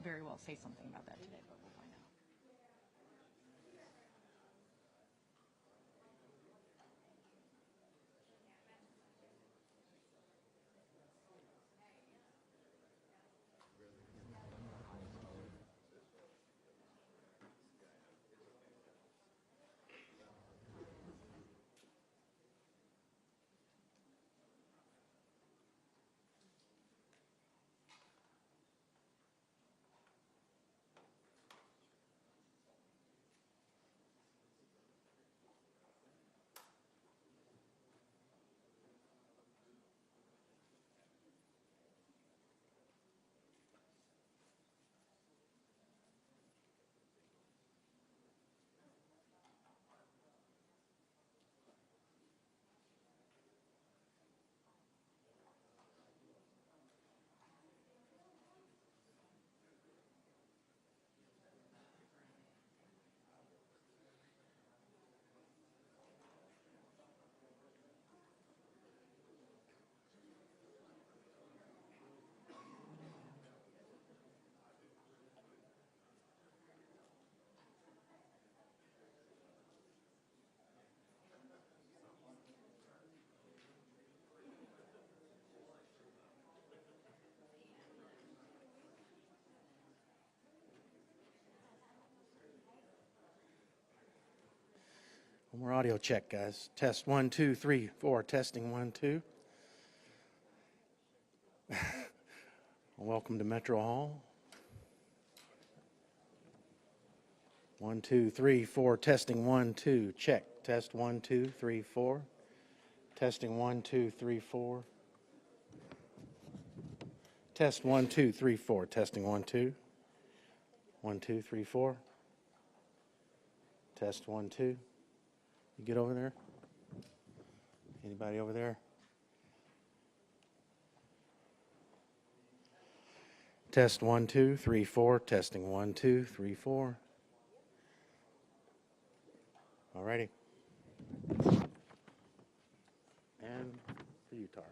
very well say something about that today, but we'll find out. One more audio check, guys. Test 1, 2, 3, 4. Testing 1, 2. Welcome to Metro Hall. 1, 2, 3, 4. Testing 1, 2. Check. Test 1, 2, 3, 4. Testing 1, 2, 3, 4. Test 1, 2, 3, 4. Testing 1, 2. 1, 2, 3, 4. Test 1, 2. You get over there? Anybody over there? Test 1, 2, 3, 4. Testing 1, 2, 3, 4. All righty. And for you, Tara.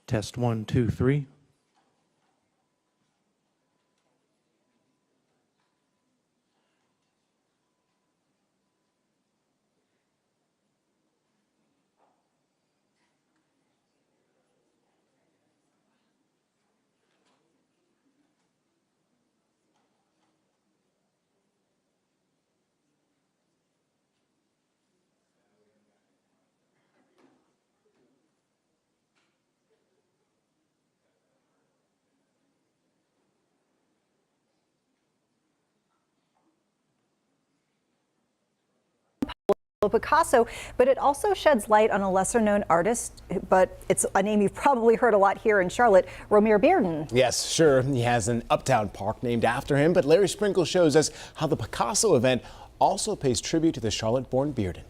Test 1, 2, 3. Picasso, but it also sheds light on a lesser-known artist, but it's a name you've probably heard a lot here in Charlotte, Romare Bearden. Yes, sure. He has an uptown park named after him, but Larry Sprinkle shows us how the Picasso event also pays tribute to the Charlotte-born Bearden.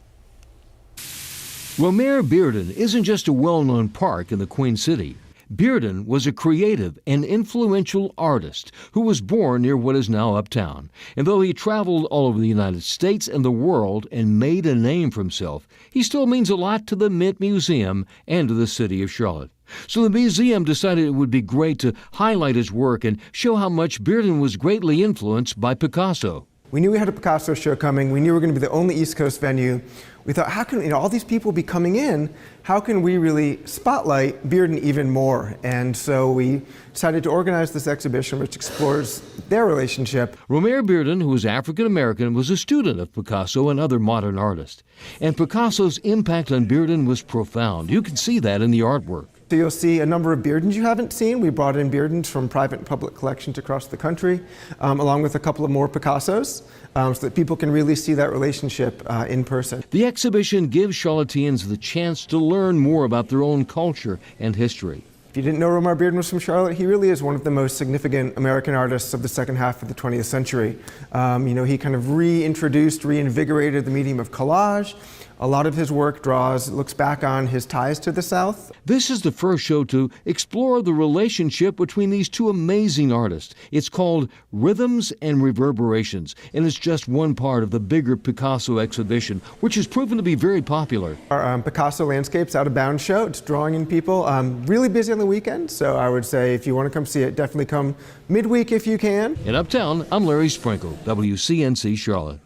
Romare Bearden isn't just a well-known park in the Queen City. Bearden was a creative and influential artist who was born near what is now Uptown. And though he traveled all over the United States and the world and made a name for himself, he still means a lot to the Mint Museum and to the city of Charlotte. So the museum decided it would be great to highlight his work and show how much Bearden was greatly influenced by Picasso. We knew we had a Picasso show coming. We knew we were going to be the only East Coast venue. We thought, how can, all these people be coming in? How can we really spotlight Bearden even more? And so we decided to organize this exhibition which explores their relationship. Romare Bearden, who was African American, was a student of Picasso and other modern artists. And Picasso's impact on Bearden was profound. You can see that in the artwork. So you'll see a number of Beardens you haven't seen. We brought in Beardens from private and public collections across the country, along with a couple of more Picassos, so that people can really see that relationship in person. The exhibition gives Charlotteans the chance to learn more about their own culture and history. If you didn't know Romare Bearden was from Charlotte, he really is one of the most significant American artists of the second half of the 20th century. He kind of reinvigorated the medium of collage. A lot of his work looks back on his ties to the South. This is the first show to explore the relationship between these two amazing artists. It's called Rhythms and Reverberations, and it's just one part of the bigger Picasso exhibition, which has proven to be very popular. Our Picasso Landscapes Out of Bounds show, it's drawing in people. Really busy on the weekend, so I would say if you want to come see it, definitely come midweek if you can. In Uptown, I'm Larry Sprinkle, WCNC Charlotte.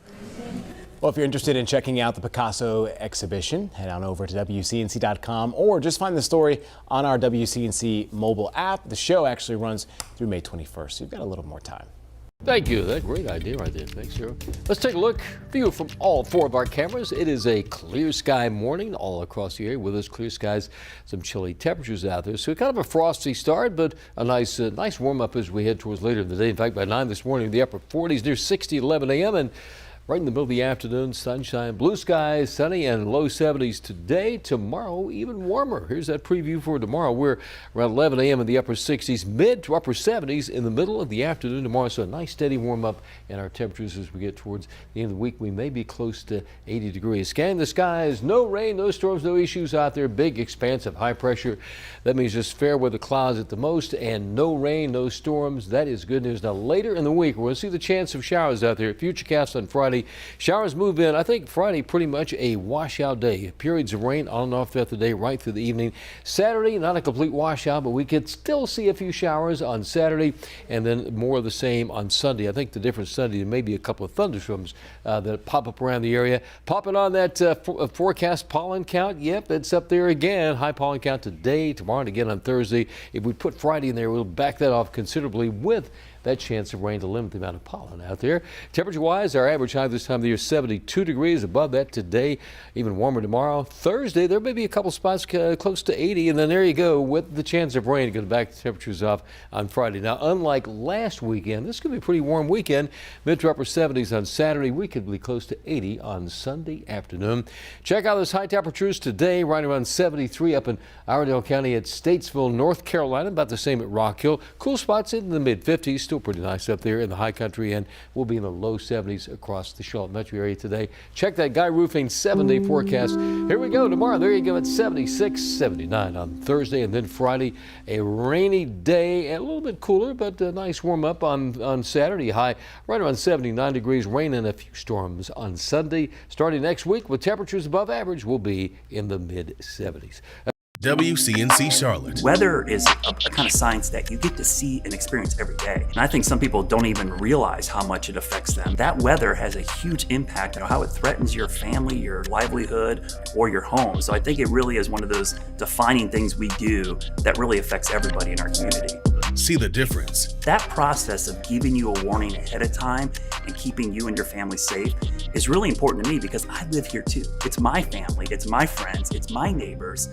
Well, if you're interested in checking out the Picasso exhibition, head on over to WCNC.com or just find the story on our WCNC mobile app. The show actually runs through May 21st, so you've got a little more time. Thank you. That's a great idea right there. Thanks, sir. Let's take a look. View from all four of our cameras. It is a clear sky morning all across the area. With us, clear skies, some chilly temperatures out there. So kind of a frosty start, but a nice warm up as we head towards later in the day. In fact, by 9 this morning, the upper 40s near 60 at 11 a.m. and right in the middle of the afternoon, sunshine, blue skies, sunny, and low 70s today. Tomorrow, even warmer. Here's that preview for tomorrow. We're around 11 a.m. in the upper 60s, mid to upper 70s in the middle of the afternoon tomorrow. So a nice steady warm up in our temperatures as we get towards the end of the week. We may be close to 80 degrees. Scan the skies. No rain, no storms, no issues out there. Big expanse of high pressure. That means just fair weather clouds at the most and no rain, no storms. That is good news. Now later in the week, we're going to see the chance of showers out there. Futurecast on Friday. Showers move in. I think Friday pretty much a washout day. Periods of rain on and off throughout the day, right through the evening. Saturday, not a complete washout, but we could still see a few showers on Saturday and then more of the same on Sunday. I think the difference Sunday, maybe a couple of thunderstorms that pop up around the area. Popping on that forecast pollen count. Yep, it's up there again. High pollen count today, tomorrow, and again on Thursday. If we put Friday in there, we'll back that off considerably with that chance of rain to limit the amount of pollen out there. Temperature-wise, our average high this time of the year, 72 degrees. Above that today, even warmer tomorrow. Thursday, there may be a couple spots close to 80, and then there you go with the chance of rain. Going to back the temperatures off on Friday. Now, unlike last weekend, this could be a pretty warm weekend. Mid to upper 70s on Saturday. We could be close to 80 on Sunday afternoon. Check out those high temperatures today, right around 73 up in Iredell County at Statesville, North Carolina. About the same at Rock Hill. Cool spots in the mid-50s. Still pretty nice up there in the high country, and we'll be in the low 70s across the Charlotte metro area today. Check that Guy Roofing 7-day forecast. Here we go tomorrow. There you go at 76, 79 on Thursday, and then Friday a rainy day and a little bit cooler, but a nice warm up on Saturday. High right around 79 degrees. Rain and a few storms on Sunday. Starting next week with temperatures above average, we'll be in the mid 70s. WCNC Charlotte. Weather is a kind of science that you get to see and experience every day. And I think some people don't even realize how much it affects them. That weather has a huge impact on how it threatens your family, your livelihood, or your home. So I think it really is one of those defining things we do that really affects everybody in our community. See the difference. That process of giving you a warning ahead of time and keeping you and your family safe is really important to me because I live here too. It's my family, it's my friends, it's my neighbors.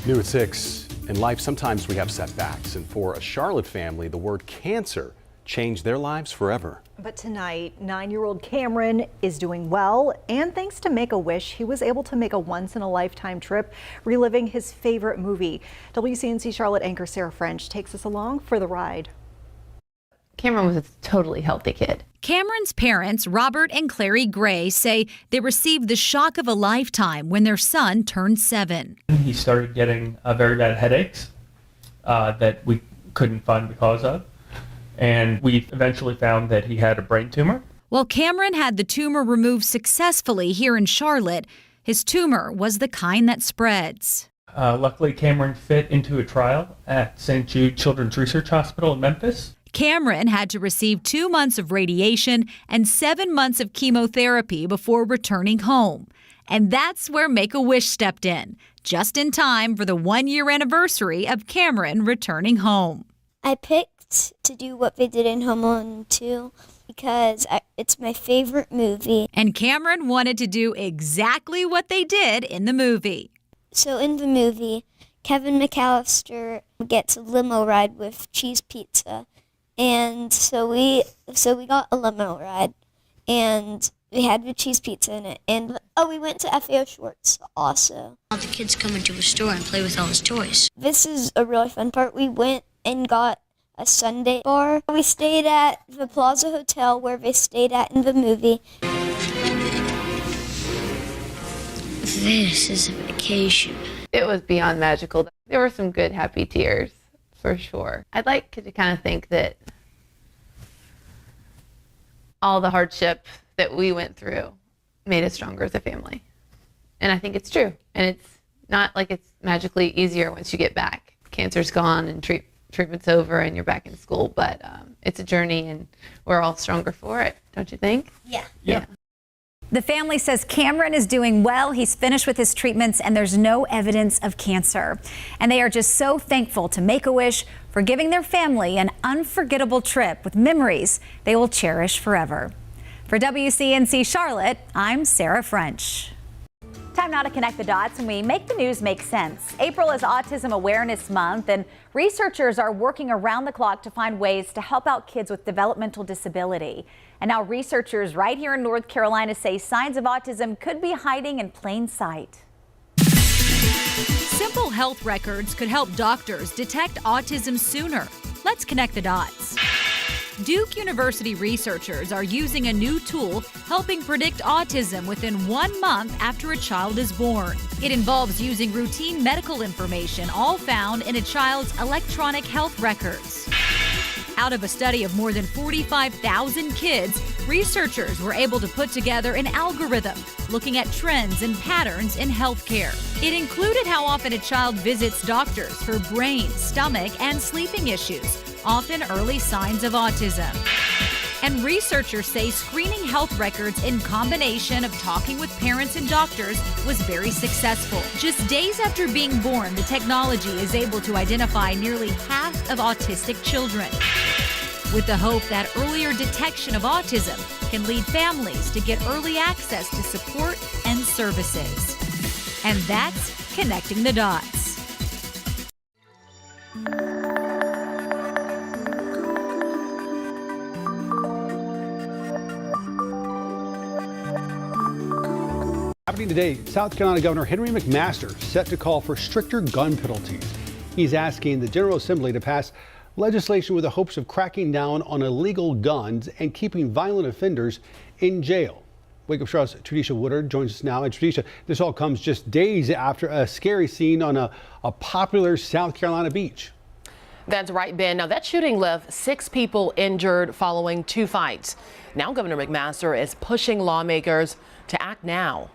New at 6. In life, sometimes we have setbacks, and for a Charlotte family, the word cancer changed their lives forever. But tonight, 9-year-old Cameron is doing well, and thanks to Make-A-Wish, he was able to make a once-in-a-lifetime trip, reliving his favorite movie. WCNC Charlotte anchor Sarah French takes us along for the ride. Cameron was a totally healthy kid. Cameron's parents, Robert and Clary Gray, say they received the shock of a lifetime when their son turned 7. He started getting very bad headaches that we couldn't find the cause of. And we eventually found that he had a brain tumor. While Cameron had the tumor removed successfully here in Charlotte, his tumor was the kind that spreads. Luckily, Cameron fit into a trial at St. Jude Children's Research Hospital in Memphis. Cameron had to receive 2 months of radiation and 7 months of chemotherapy before returning home. And that's where Make-A-Wish stepped in, just in time for the 1-year anniversary of Cameron returning home. I picked to do What They Did in Home Alone 2 because it's my favorite movie. And Cameron wanted to do exactly what they did in the movie. So in the movie, Kevin McAllister gets a limo ride with cheese pizza. And so we got a limo ride, and we had the cheese pizza in it. And we went to FAO Schwartz also. All the kids come into a store and play with all his toys. This is a really fun part. We went and got a Sunday bar. We stayed at the Plaza Hotel where they stayed at in the movie. This is a vacation. It was beyond magical. There were some good, happy tears, for sure. I'd like to kind of think that all the hardship that we went through made us stronger as a family. And I think it's true. And it's not like it's magically easier once you get back. Cancer's gone and treatment's over and you're back in school, but it's a journey and we're all stronger for it, don't you think? Yeah. The family says Cameron is doing well. He's finished with his treatments and there's no evidence of cancer. And they are just so thankful to Make-A-Wish for giving their family an unforgettable trip with memories they will cherish forever. For WCNC Charlotte, I'm Sarah French. Time now to connect the dots and we make the news make sense. April is Autism Awareness Month and researchers are working around the clock to find ways to help out kids with developmental disability. And now researchers right here in North Carolina say signs of autism could be hiding in plain sight. Simple health records could help doctors detect autism sooner. Let's connect the dots. Duke University researchers are using a new tool helping predict autism within 1 month after a child is born. It involves using routine medical information, all found in a child's electronic health records. Out of a study of more than 45,000 kids, researchers were able to put together an algorithm looking at trends and patterns in healthcare. It included how often a child visits doctors for brain, stomach, and sleeping issues, often early signs of autism. And researchers say screening health records in combination of talking with parents and doctors was very successful. Just days after being born, the technology is able to identify nearly half of autistic children, with the hope that earlier detection of autism can lead families to get early access to support and services. And that's connecting the dots. Happening today, South Carolina Governor Henry McMaster set to call for stricter gun penalties. He's asking the General Assembly to pass legislation with the hopes of cracking down on illegal guns and keeping violent offenders in jail. Wake Up Charlotte's Tradisha Woodard joins us now. And Tradisha, this all comes just days after a scary scene on a popular South Carolina beach. That's right, Ben. Now, that shooting left 6 people injured following 2 fights. Now, Governor McMaster is pushing lawmakers to act now.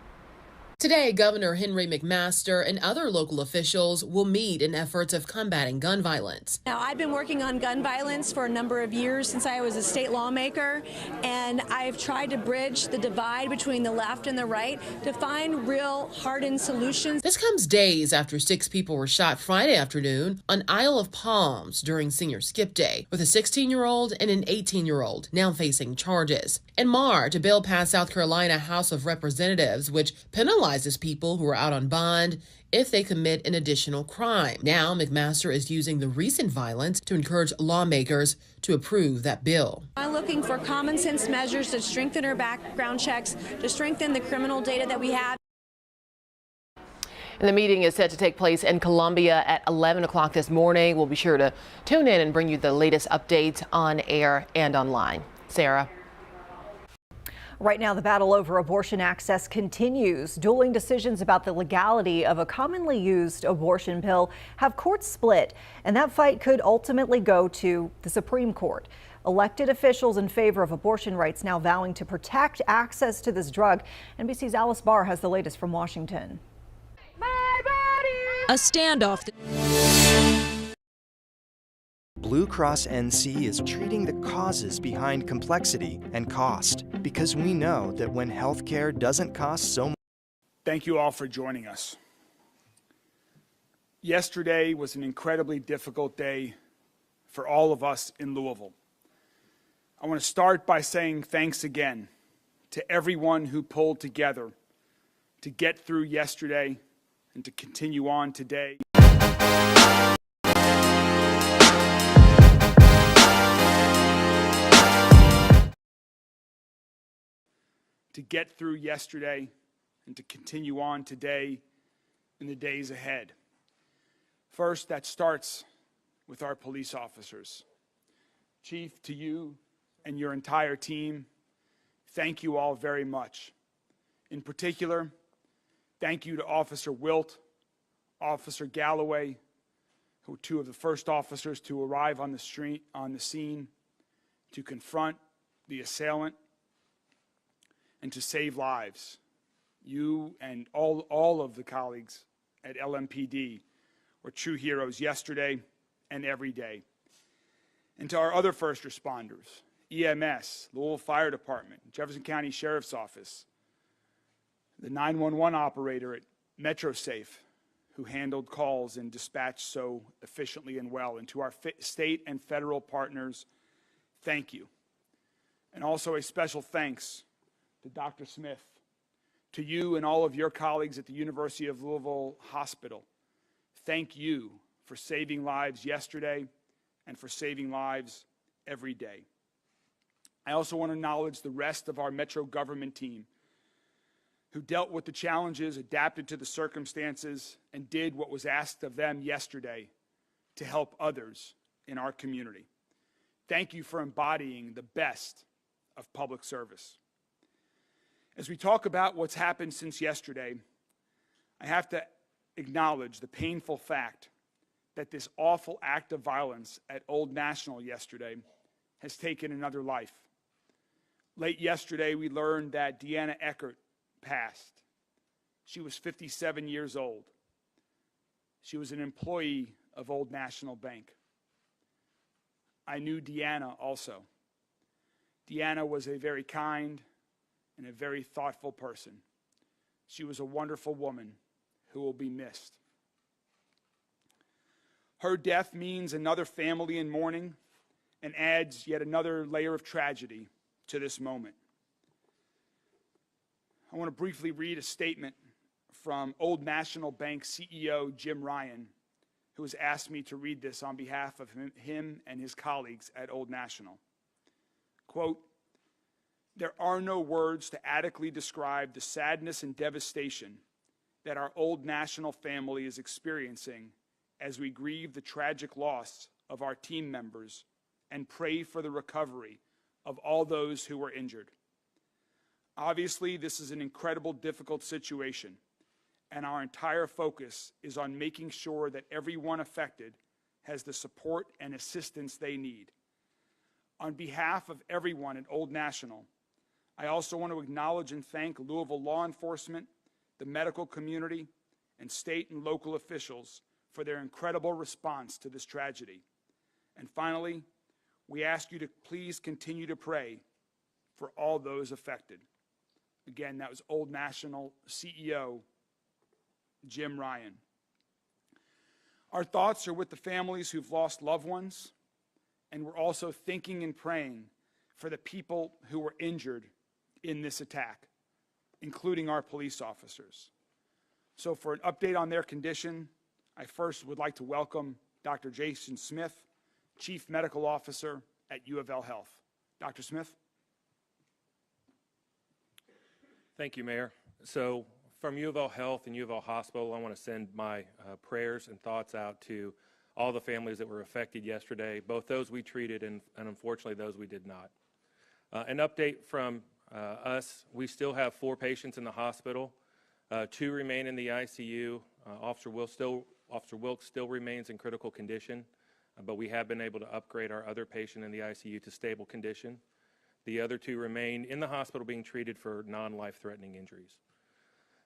Today, Governor Henry McMaster and other local officials will meet in efforts of combating gun violence. Now, I've been working on gun violence for a number of years since I was a state lawmaker, and I've tried to bridge the divide between the left and the right to find real hardened solutions. This comes days after 6 people were shot Friday afternoon on Isle of Palms during Senior Skip Day, with a 16-year-old and an 18-year-old now facing charges. In March, a bill passed South Carolina House of Representatives, which penalizes people who are out on bond if they commit an additional crime. Now, McMaster is using the recent violence to encourage lawmakers to approve that bill. I'm looking for common sense measures to strengthen our background checks, to strengthen the criminal data that we have. And the meeting is set to take place in Columbia at 11 o'clock this morning. We'll be sure to tune in and bring you the latest updates on air and online. Sarah. Right now, the battle over abortion access continues. Dueling decisions about the legality of a commonly used abortion pill have courts split, and that fight could ultimately go to the Supreme Court. Elected officials in favor of abortion rights now vowing to protect access to this drug. NBC's Alice Barr has the latest from Washington. A standoff. Blue Cross NC is treating the causes behind complexity and cost, because we know that when healthcare doesn't cost so much. Thank you all for joining us. Yesterday was an incredibly difficult day for all of us in Louisville. I want to start by saying thanks again to everyone who pulled together to get through yesterday and to continue on today. To get through yesterday and to continue on today in the days ahead. First, that starts with our police officers. Chief, to you and your entire team, thank you all very much. In particular, thank you to Officer Wilt, Officer Galloway, who were 2 of the first officers to arrive on the scene to confront the assailant and to save lives. You and all of the colleagues at LMPD were true heroes yesterday and every day. And to our other first responders, EMS, Louisville Fire Department, Jefferson County Sheriff's Office, the 911 operator at MetroSafe, who handled calls and dispatched so efficiently and well. And to our state and federal partners, thank you. And also a special thanks to Dr. Smith, to you and all of your colleagues at the University of Louisville Hospital. Thank you for saving lives yesterday and for saving lives every day. I also want to acknowledge the rest of our Metro government team who dealt with the challenges, adapted to the circumstances, and did what was asked of them yesterday to help others in our community. Thank you for embodying the best of public service. As we talk about what's happened since yesterday, I have to acknowledge the painful fact that this awful act of violence at Old National yesterday has taken another life. Late yesterday, we learned that Deanna Eckert passed. She was 57 years old. She was an employee of Old National Bank. I knew Deanna also. Deanna was a very kind and a very thoughtful person. She was a wonderful woman who will be missed. Her death means another family in mourning and adds yet another layer of tragedy to this moment. I want to briefly read a statement from Old National Bank CEO Jim Ryan, who has asked me to read this on behalf of him and his colleagues at Old National. Quote, "There are no words to adequately describe the sadness and devastation that our Old National family is experiencing as we grieve the tragic loss of our team members and pray for the recovery of all those who were injured. Obviously, this is an incredibly difficult situation, and our entire focus is on making sure that everyone affected has the support and assistance they need. On behalf of everyone at Old National, I also want to acknowledge and thank Louisville law enforcement, the medical community, and state and local officials for their incredible response to this tragedy. And finally, we ask you to please continue to pray for all those affected. Again, that was Old National CEO Jim Ryan. Our thoughts are with the families who've lost loved ones, and we're also thinking and praying for the people who were injured in this attack, including our police officers. So for an update on their condition, I first would like to welcome Dr. Jason Smith, Chief Medical Officer at U of L Health. Dr. Smith? Thank you, Mayor. So from U of L Health and U of L Hospital, I want to send my prayers and thoughts out to all the families that were affected yesterday, both those we treated and unfortunately those we did not. An update from us, we still have 4 patients in the hospital. 2 remain in the ICU. Officer Wilkes still remains in critical condition, but we have been able to upgrade our other patient in the ICU to stable condition. The other 2 remain in the hospital being treated for non-life-threatening injuries.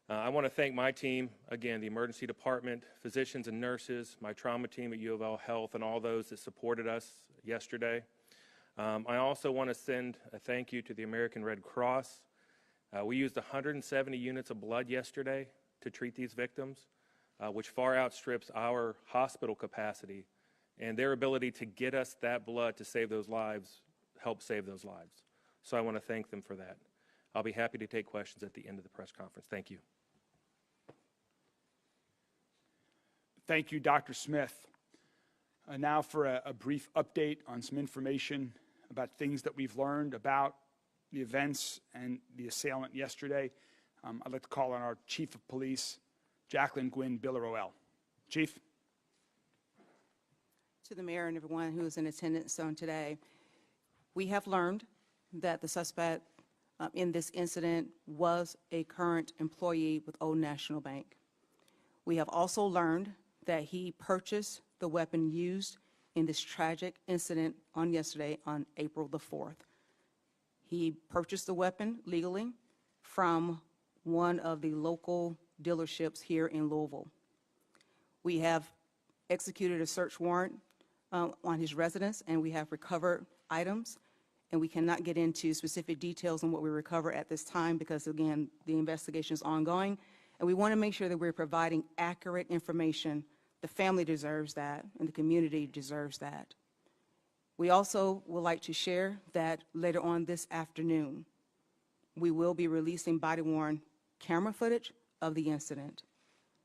I want to thank my team, again, the emergency department, physicians and nurses, my trauma team at U of L Health, and all those that supported us yesterday. I also want to send a thank you to the American Red Cross. We used 170 units of blood yesterday to treat these victims, which far outstrips our hospital capacity, and their ability to get us that blood to save those lives helped save those lives. So I want to thank them for that. I'll be happy to take questions at the end of the press conference. Thank you. Thank you, Dr. Smith. Now for a brief update on some information about things that we've learned about the events and the assailant yesterday. I'd like to call on our Chief of Police, Jacquelyn Gwinn-Villaroel. Chief. To the mayor and everyone who is in attendance on today, we have learned that the suspect in this incident was a current employee with Old National Bank. We have also learned that he purchased the weapon used in this tragic incident on yesterday, on April the 4th. He purchased the weapon legally from one of the local dealerships here in Louisville. We have executed a search warrant on his residence, and we have recovered items, and we cannot get into specific details on what we recover at this time because, again, the investigation is ongoing, and we want to make sure that we're providing accurate information. The family deserves that, and the community deserves that. We also would like to share that later on this afternoon, we will be releasing body-worn camera footage of the incident.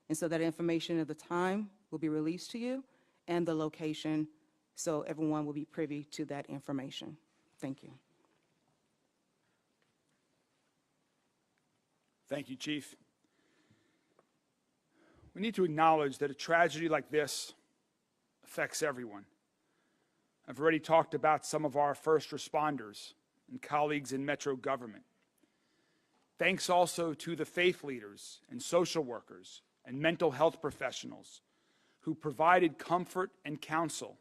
And so that information of the time will be released to you and the location, so everyone will be privy to that information. Thank you. Thank you, Chief. We need to acknowledge that a tragedy like this affects everyone. I've already talked about some of our first responders and colleagues in Metro government. Thanks also to the faith leaders and social workers and mental health professionals who provided comfort and counsel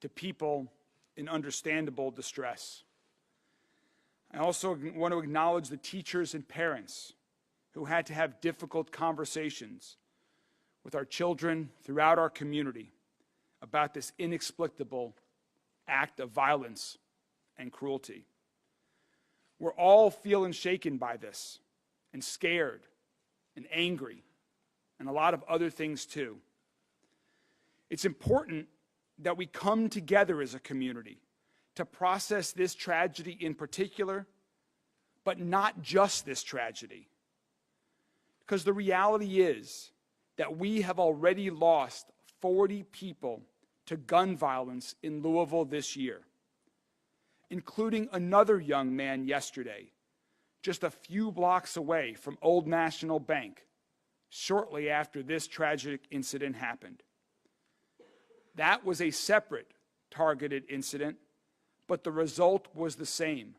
to people in understandable distress. I also want to acknowledge the teachers and parents who had to have difficult conversations with our children throughout our community about this inexplicable act of violence and cruelty. We're all feeling shaken by this, and scared, and angry, and a lot of other things too. It's important that we come together as a community to process this tragedy in particular, but not just this tragedy. Because the reality is that we have already lost 40 people to gun violence in Louisville this year, including another young man yesterday, just a few blocks away from Old National Bank, shortly after this tragic incident happened. That was a separate targeted incident, but the result was the same.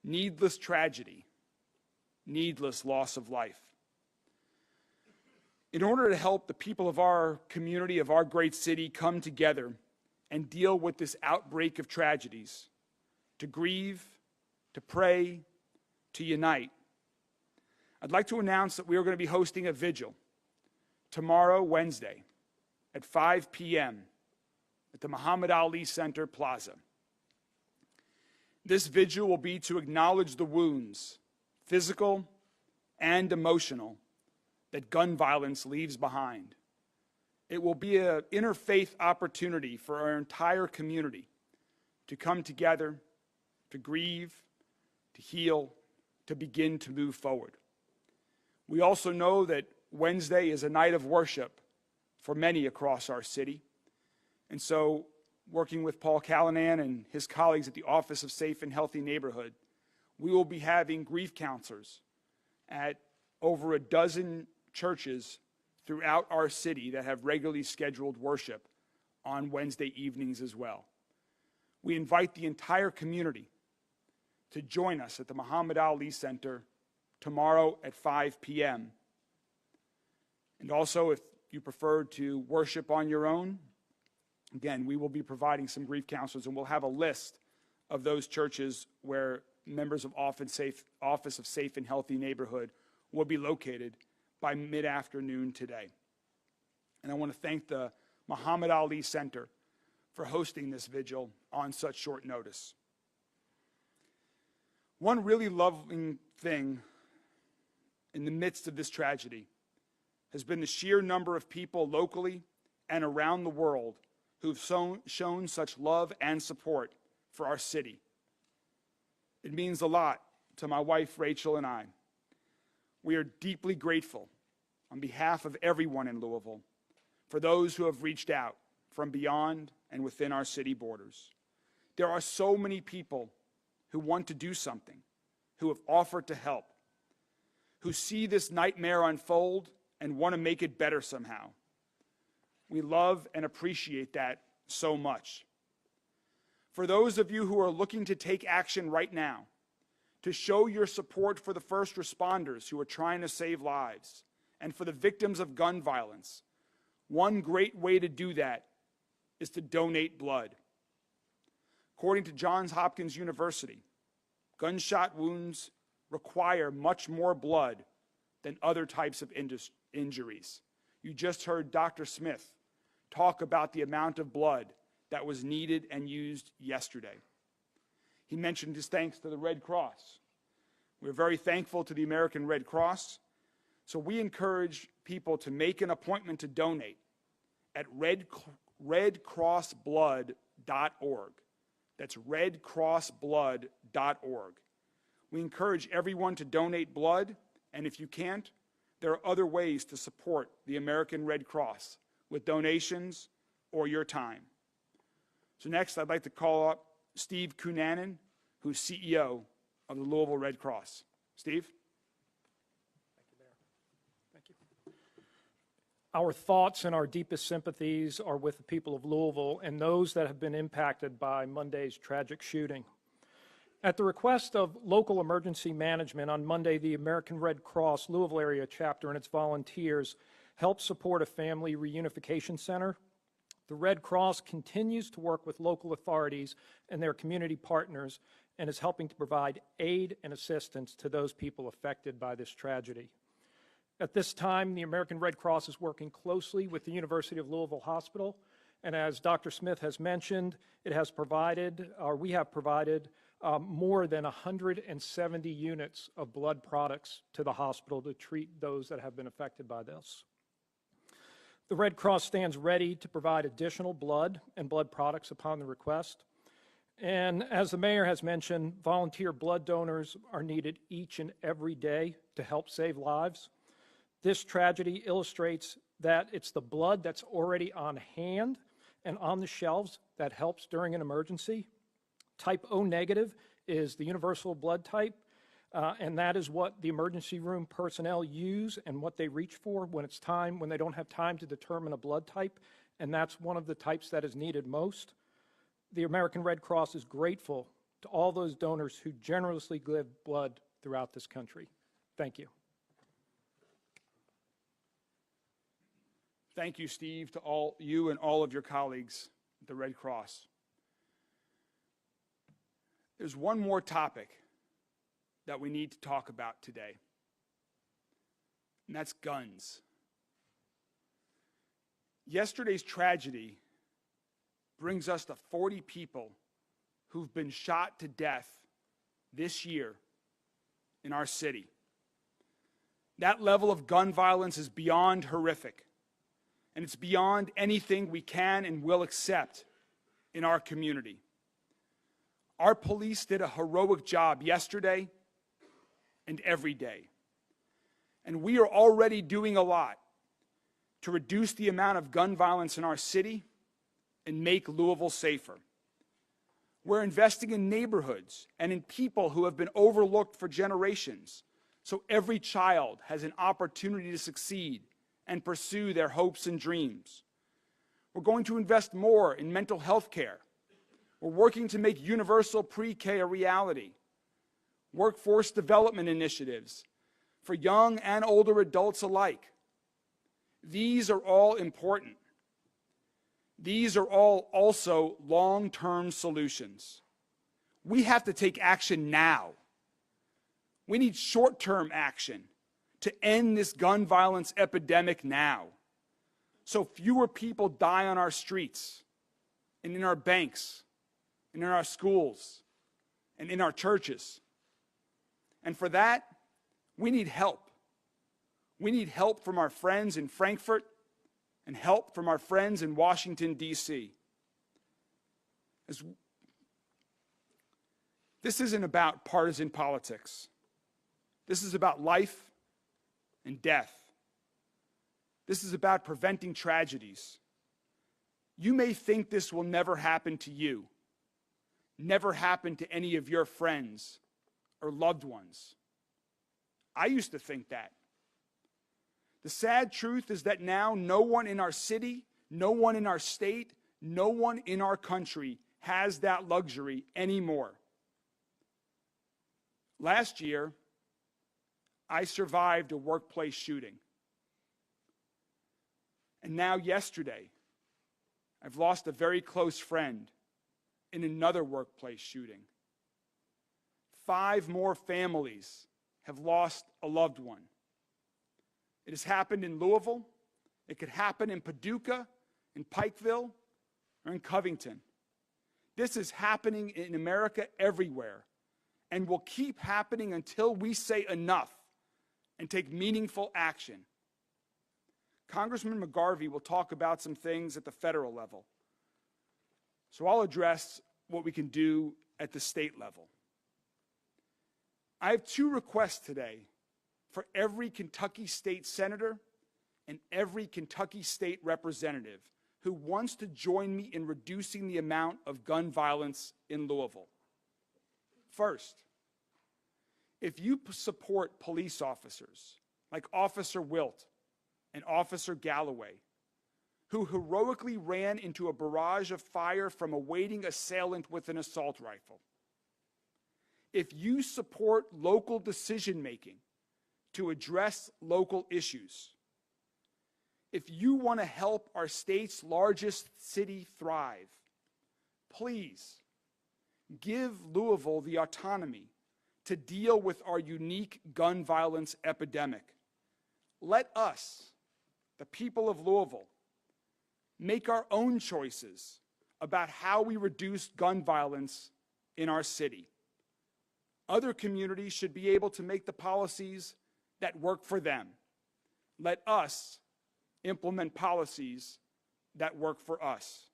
Needless tragedy, needless loss of life. In order to help the people of our community, of our great city, come together and deal with this outbreak of tragedies, to grieve, to pray, to unite, I'd like to announce that we are going to be hosting a vigil tomorrow, Wednesday, at 5 p.m. at the Muhammad Ali Center Plaza. This vigil will be to acknowledge the wounds, physical and emotional, that gun violence leaves behind. It will be an interfaith opportunity for our entire community to come together, to grieve, to heal, to begin to move forward. We also know that Wednesday is a night of worship for many across our city. And so, working with Paul Callanan and his colleagues at the Office of Safe and Healthy Neighborhood, we will be having grief counselors at over a dozen churches throughout our city that have regularly scheduled worship on Wednesday evenings as well. We invite the entire community to join us at the Muhammad Ali Center tomorrow at 5 p.m. And also, if you prefer to worship on your own, again, we will be providing some grief counselors, and we'll have a list of those churches where members of Office of Safe and Healthy Neighborhood will be located by mid-afternoon today. And I want to thank the Muhammad Ali Center for hosting this vigil on such short notice. One really loving thing in the midst of this tragedy has been the sheer number of people locally and around the world who've shown such love and support for our city. It means a lot to my wife, Rachel, and I. We are deeply grateful on behalf of everyone in Louisville for those who have reached out from beyond and within our city borders. There are so many people who want to do something, who have offered to help, who see this nightmare unfold and want to make it better somehow. We love and appreciate that so much. For those of you who are looking to take action right now, to show your support for the first responders who are trying to save lives, and for the victims of gun violence, one great way to do that is to donate blood. According to Johns Hopkins University, gunshot wounds require much more blood than other types of injuries. You just heard Dr. Smith talk about the amount of blood that was needed and used yesterday. He mentioned his thanks to the Red Cross. We're very thankful to the American Red Cross, so we encourage people to make an appointment to donate at redcrossblood.org. That's redcrossblood.org. We encourage everyone to donate blood, and if you can't, there are other ways to support the American Red Cross with donations or your time. So next, I'd like to call up Steve Cunanan, who's CEO of the Louisville Red Cross. Steve? Thank you. Our thoughts and our deepest sympathies are with the people of Louisville and those that have been impacted by Monday's tragic shooting. At the request of local emergency management, on Monday, the American Red Cross Louisville area chapter and its volunteers helped support a family reunification center. The Red Cross continues to work with local authorities and their community partners and is helping to provide aid and assistance to those people affected by this tragedy. At this time, the American Red Cross is working closely with the University of Louisville Hospital, and as Dr. Smith has mentioned, we have provided more than 170 units of blood products to the hospital to treat those that have been affected by this. The Red Cross stands ready to provide additional blood and blood products upon the request. And as the mayor has mentioned, volunteer blood donors are needed each and every day to help save lives. This tragedy illustrates that it's the blood that's already on hand and on the shelves that helps during an emergency. Type O negative is the universal blood type, and that is what the emergency room personnel use and what they reach for when they don't have time to determine a blood type, and that's one of the types that is needed most. The American Red Cross is grateful to all those donors who generously give blood throughout this country. Thank you. Thank you, Steve, to all you and all of your colleagues at the Red Cross. There's one more topic that we need to talk about today. and that's guns. Yesterday's tragedy brings us to 40 people who've been shot to death this year in our city. That level of gun violence is beyond horrific, and it's beyond anything we can and will accept in our community. Our police did a heroic job yesterday and every day, and we are already doing a lot to reduce the amount of gun violence in our city and make Louisville safer. We're investing in neighborhoods and in people who have been overlooked for generations, so every child has an opportunity to succeed and pursue their hopes and dreams. We're going to invest more in mental health care. We're working to make universal pre-K a reality. Workforce development initiatives for young and older adults alike. These are all important. These are all also long-term solutions. We have to take action now. We need short-term action to end this gun violence epidemic now, so fewer people die on our streets and in our banks and in our schools and in our churches. And for that, we need help. We need help from our friends in Frankfurt and help from our friends in Washington, D.C. This isn't about partisan politics. This is about life and death. This is about preventing tragedies. You may think this will never happen to you, never happen to any of your friends or loved ones. I used to think that. The sad truth is that now no one in our city, no one in our state, no one in our country has that luxury anymore. Last year, I survived a workplace shooting. And now yesterday, I've lost a very close friend in another workplace shooting. 5 more families have lost a loved one. It has happened in Louisville. It could happen in Paducah, in Pikeville, or in Covington. This is happening in America everywhere, and will keep happening until we say enough and take meaningful action. Congressman McGarvey will talk about some things at the federal level. So I'll address what we can do at the state level. I have 2 requests today for every Kentucky state senator and every Kentucky state representative who wants to join me in reducing the amount of gun violence in Louisville. First, if you support police officers like Officer Wilt and Officer Galloway, who heroically ran into a barrage of fire from a waiting assailant with an assault rifle, if you support local decision-making to address local issues, if you want to help our state's largest city thrive, please give Louisville the autonomy to deal with our unique gun violence epidemic. Let us, the people of Louisville, make our own choices about how we reduce gun violence in our city. Other communities should be able to make the policies that work for them. Let us implement policies that work for us.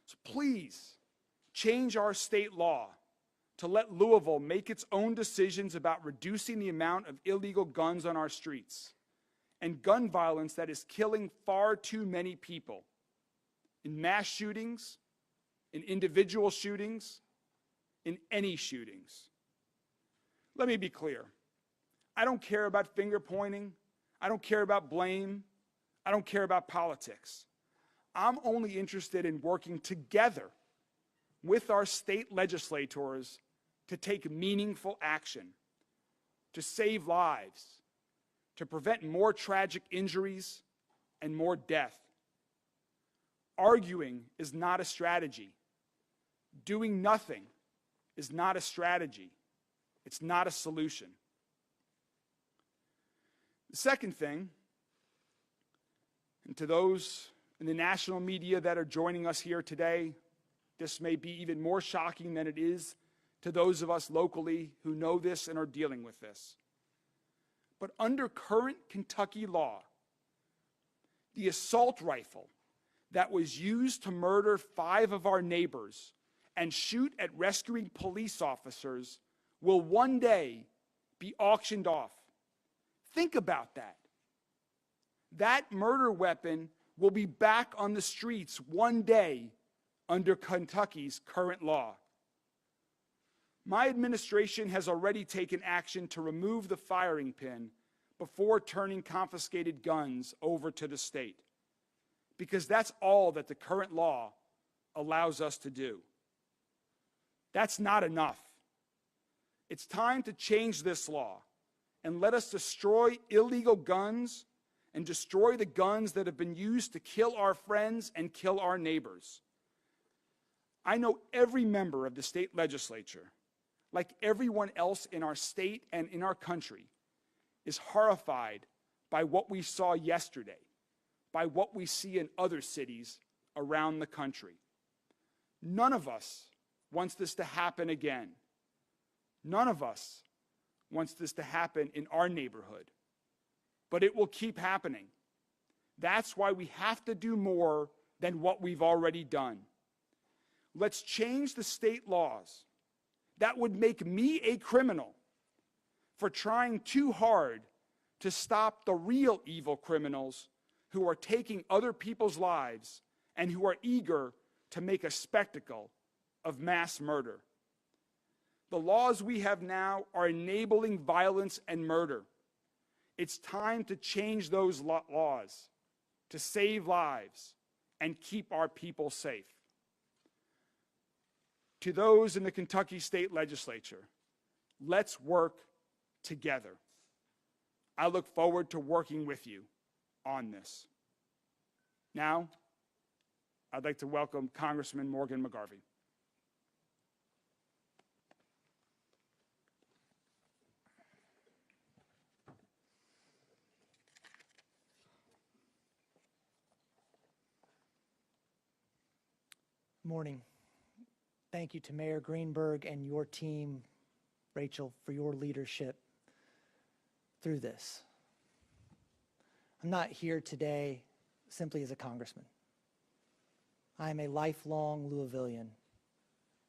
So please change our state law to let Louisville make its own decisions about reducing the amount of illegal guns on our streets and gun violence that is killing far too many people in mass shootings, in individual shootings, in any shootings. Let me be clear. I don't care about finger pointing. I don't care about blame. I don't care about politics. I'm only interested in working together with our state legislators to take meaningful action, to save lives, to prevent more tragic injuries and more death. Arguing is not a strategy. Doing nothing is not a strategy. It's not a solution. The second thing, and to those in the national media that are joining us here today, this may be even more shocking than it is to those of us locally who know this and are dealing with this. But under current Kentucky law, the assault rifle that was used to murder 5 of our neighbors and shoot at rescuing police officers will one day be auctioned off. Think about that. That murder weapon will be back on the streets one day under Kentucky's current law. My administration has already taken action to remove the firing pin before turning confiscated guns over to the state, because that's all that the current law allows us to do. That's not enough. It's time to change this law and let us destroy illegal guns and destroy the guns that have been used to kill our friends and kill our neighbors. I know every member of the state legislature, like everyone else in our state and in our country, is horrified by what we saw yesterday, by what we see in other cities around the country. None of us wants this to happen again. None of us wants this to happen in our neighborhood. But it will keep happening. That's why we have to do more than what we've already done. Let's change the state laws that would make me a criminal for trying too hard to stop the real evil criminals who are taking other people's lives and who are eager to make a spectacle of mass murder. The laws we have now are enabling violence and murder. It's time to change those laws to save lives and keep our people safe. To those in the Kentucky State Legislature, let's work together. I look forward to working with you on this. Now, I'd like to welcome Congressman Morgan McGarvey. Morning. Thank you to Mayor Greenberg and your team, Rachel, for your leadership through this. I'm not here today simply as a congressman. I am a lifelong Louisvillian,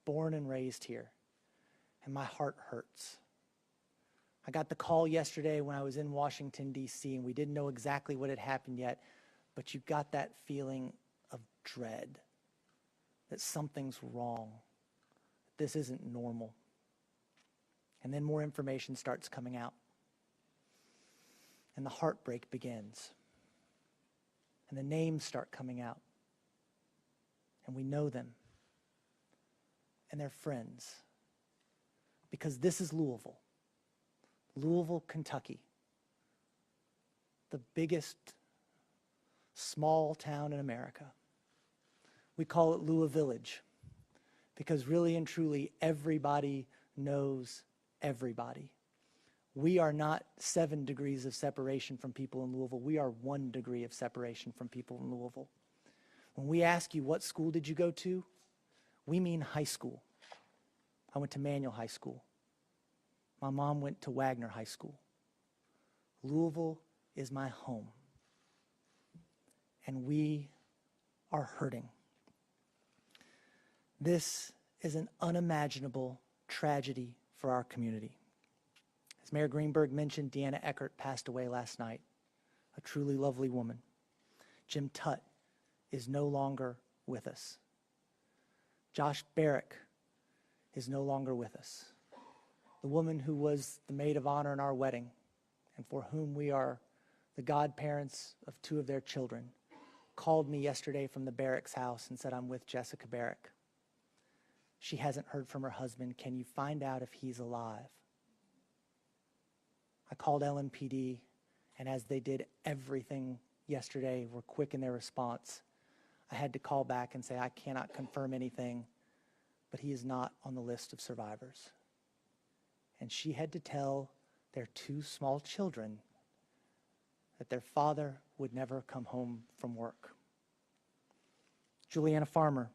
born and raised here, and my heart hurts. I got the call yesterday when I was in Washington, D.C., and we didn't know exactly what had happened yet, but you got that feeling of dread, that something's wrong, that this isn't normal. And then more information starts coming out. And the heartbreak begins. And the names start coming out. And we know them. And they're friends. Because this is Louisville. Louisville, Kentucky. The biggest small town in America. We call it Louis Village because really and truly everybody knows everybody. We are not 7 degrees of separation from people in Louisville. We are 1 degree of separation from people in Louisville. When we ask you, what school did you go to? We mean high school. I went to Manual High School. My mom went to Wagner High School. Louisville is my home. And we are hurting. This is an unimaginable tragedy for our community. As Mayor Greenberg mentioned, Deanna Eckert passed away last night, a truly lovely woman. Jim Tutt is no longer with us. Josh Barrick is no longer with us. The woman who was the maid of honor in our wedding and for whom we are the godparents of 2 of their children, called me yesterday from the Barrick's house and said, I'm with Jessica Barrick. She hasn't heard from her husband. Can you find out if he's alive? I called LMPD, and as they did everything yesterday, were quick in their response. I had to call back and say, I cannot confirm anything, but he is not on the list of survivors. And she had to tell their 2 small children that their father would never come home from work. Juliana Farmer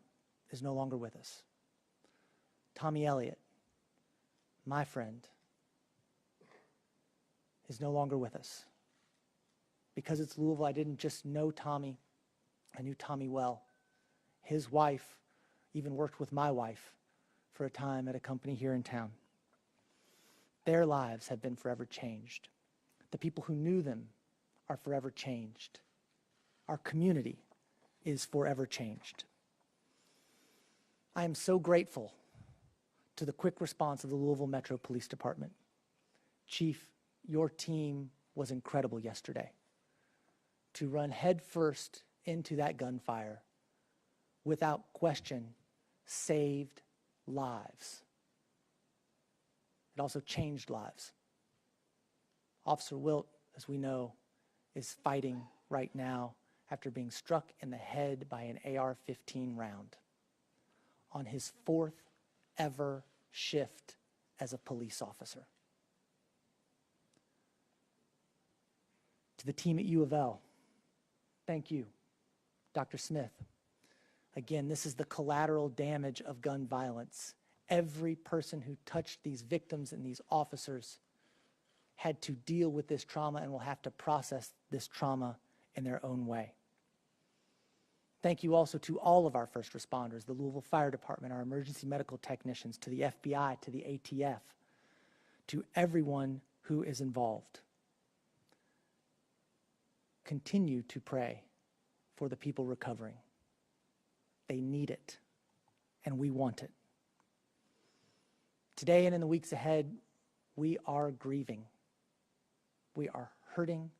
is no longer with us. Tommy Elliott, my friend, is no longer with us. Because it's Louisville, I didn't just know Tommy, I knew Tommy well. His wife even worked with my wife for a time at a company here in town. Their lives have been forever changed. The people who knew them are forever changed. Our community is forever changed. I am so grateful to the quick response of the Louisville Metro Police Department. Chief, your team was incredible yesterday. To run headfirst into that gunfire, without question, saved lives. It also changed lives. Officer Wilt, as we know, is fighting right now after being struck in the head by an AR-15 round on his 4th ever shift as a police officer. To the team at U of L, thank you, Dr. Smith. Again, this is the collateral damage of gun violence. Every person who touched these victims and these officers had to deal with this trauma and will have to process this trauma in their own way. Thank you also to all of our first responders, the Louisville Fire Department, our emergency medical technicians, to the FBI, to the ATF, to everyone who is involved. Continue to pray for the people recovering. They need it, and we want it. Today and in the weeks ahead, we are grieving. We are hurting.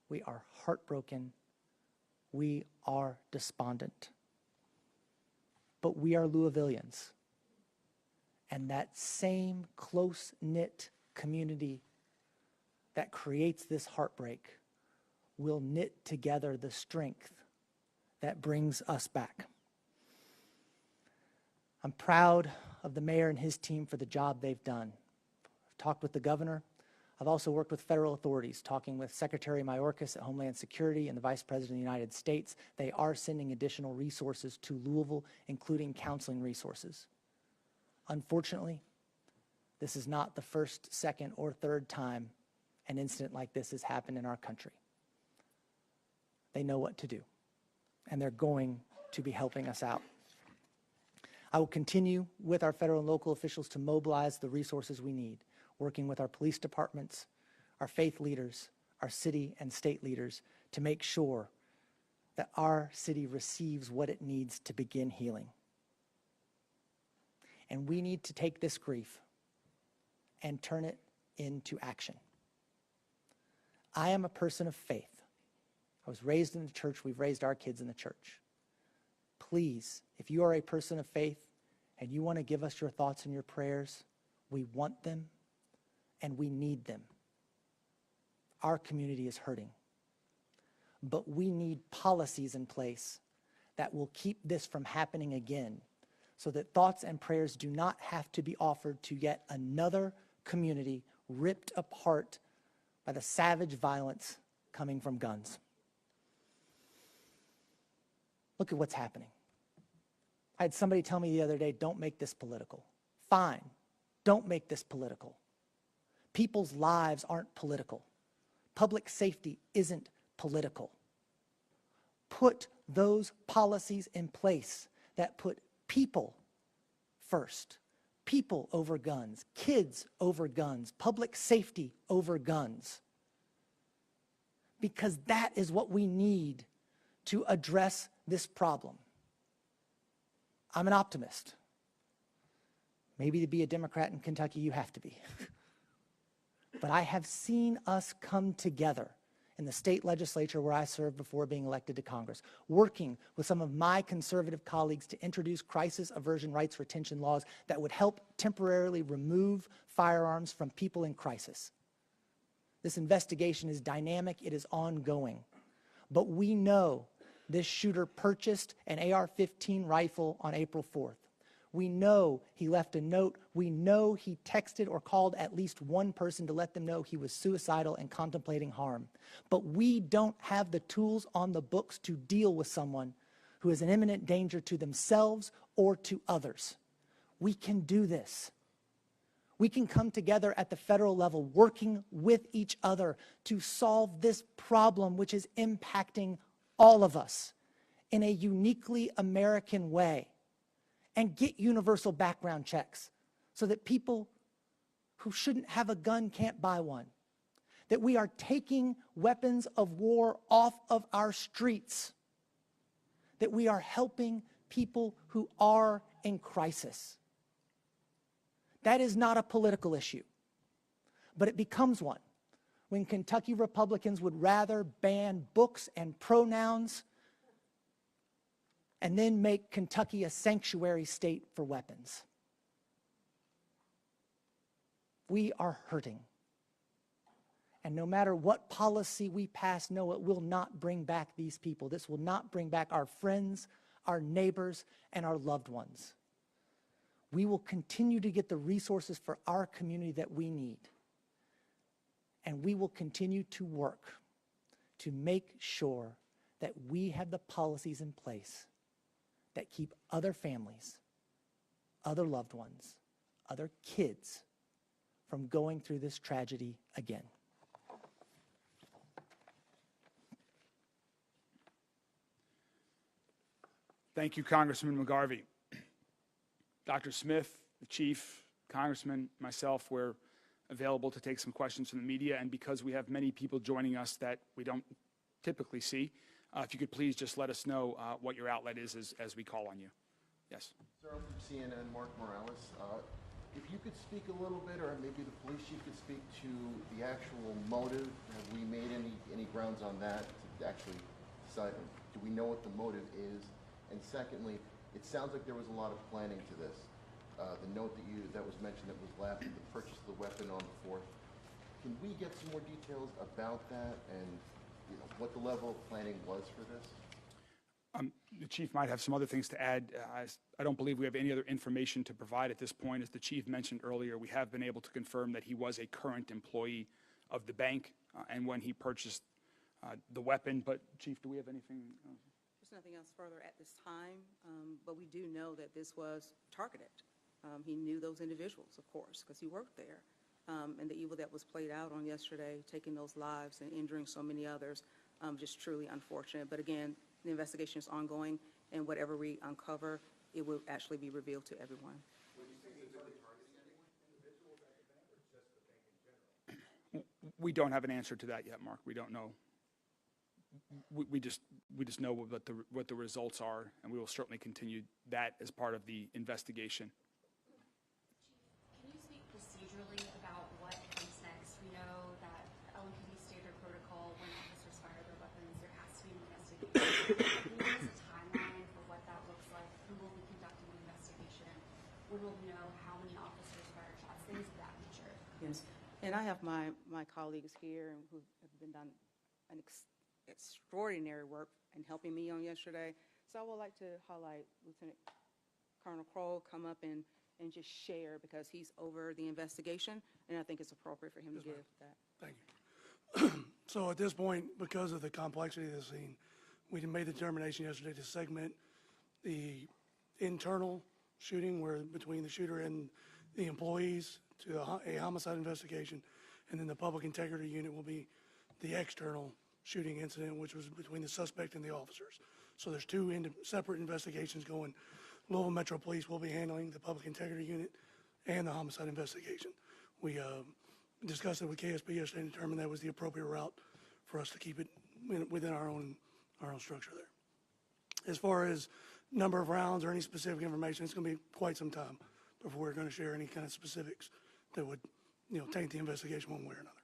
We are heartbroken. We are despondent. But we are Louisvillians. And that same close-knit community that creates this heartbreak will knit together the strength that brings us back. I'm proud of the mayor and his team for the job they've done. I've talked with the governor. I've also worked with federal authorities, talking with Secretary Mayorkas at Homeland Security and the Vice President of the United States. They are sending additional resources to Louisville, including counseling resources. Unfortunately, this is not the first, second, or third time an incident like this has happened in our country. They know what to do, and they're going to be helping us out. I will continue with our federal and local officials to mobilize the resources we need, working with our police departments, our faith leaders, our city and state leaders to make sure that our city receives what it needs to begin healing. And we need to take this grief and turn it into action. I am a person of faith. I was raised in the church. We've raised our kids in the church. Please, if you are a person of faith and you want to give us your thoughts and your prayers, we want them and we need them. Our community is hurting. But we need policies in place that will keep this from happening again, so that thoughts and prayers do not have to be offered to yet another community ripped apart by the savage violence coming from guns. Look at what's happening. I had somebody tell me the other day, don't make this political. Fine, don't make this political. People's lives aren't political. Public safety isn't political. Put those policies in place that put people first. People over guns, kids over guns, public safety over guns. Because that is what we need to address this problem. I'm an optimist. Maybe to be a Democrat in Kentucky, you have to be. But I have seen us come together in the state legislature where I served before being elected to Congress, working with some of my conservative colleagues to introduce crisis aversion rights retention laws that would help temporarily remove firearms from people in crisis. This investigation is dynamic, it is ongoing. But we know this shooter purchased an AR-15 rifle on April 4th. We know he left a note. We know he texted or called at least one person to let them know he was suicidal and contemplating harm. But we don't have the tools on the books to deal with someone who is an imminent danger to themselves or to others. We can do this. We can come together at the federal level, working with each other to solve this problem, which is impacting all of us in a uniquely American way, and get universal background checks so that people who shouldn't have a gun can't buy one. That we are taking weapons of war off of our streets. That we are helping people who are in crisis. That is not a political issue, but it becomes one when Kentucky Republicans would rather ban books and pronouns and then make Kentucky a sanctuary state for weapons. We are hurting. And no matter what policy we pass, no, it will not bring back these people. This will not bring back our friends, our neighbors, and our loved ones. We will continue to get the resources for our community that we need. And we will continue to work to make sure that we have the policies in place that keep other families, other loved ones, other kids from going through this tragedy again. Thank you, Congressman McGarvey. Dr. Smith, the chief, Congressman, myself, we're available to take some questions from the media, and because we have many people joining us that we don't typically see, if you could please just let us know what your outlet is as we call on you. Yes. Sir, I'm from CNN, Mark Morales. If you could speak a little bit, or maybe the police chief could speak to the actual motive. Have we made any grounds on that to actually decide? Do we know what the motive is? And secondly, it sounds like there was a lot of planning to this. The note that was mentioned that was left, the purchase of the weapon on the 4th. Can we get some more details about that and what the level of planning was for this? The chief might have some other things to add. I don't believe we have any other information to provide at this point. As the chief mentioned earlier, we have been able to confirm that he was a current employee of the bank and when he purchased the weapon. But chief, do we have anything? There's nothing else further at this time, but we do know that this was targeted. He knew those individuals, of course, because he worked there. And the evil that was played out on yesterday, taking those lives and injuring so many others, just truly unfortunate. But again, the investigation is ongoing, and whatever we uncover, it will actually be revealed to everyone. We don't have an answer to that yet, Mark. We don't know. We just know what the results are, and we will certainly continue that as part of the investigation. Can you speak procedurally about what comes next? We know that LMPD standard protocol, when officers fire their weapons, there has to be an investigation. Can you give us a timeline for what that looks like? Who will be conducting the investigation? When will we know how many officers fired shots? Things of that nature. Yes, and I have my colleagues here who have been done an extraordinary work in helping me on yesterday. So I would like to highlight Lieutenant Colonel Kroll come up and just share, because he's over the investigation, and I think it's appropriate for him to give that. Thank you. So at this point, because of the complexity of the scene, we made the determination yesterday to segment the internal shooting where between the shooter and the employees to a homicide investigation, and then the public integrity unit will be the external shooting incident, which was between the suspect and the officers. So there's two separate investigations going. Louisville Metro Police will be handling the public integrity unit and the homicide investigation. We discussed it with KSP yesterday and determined that was the appropriate route for us to keep it within our own structure there. As far as number of rounds or any specific information, it's going to be quite some time before we're going to share any kind of specifics that would, taint the investigation one way or another.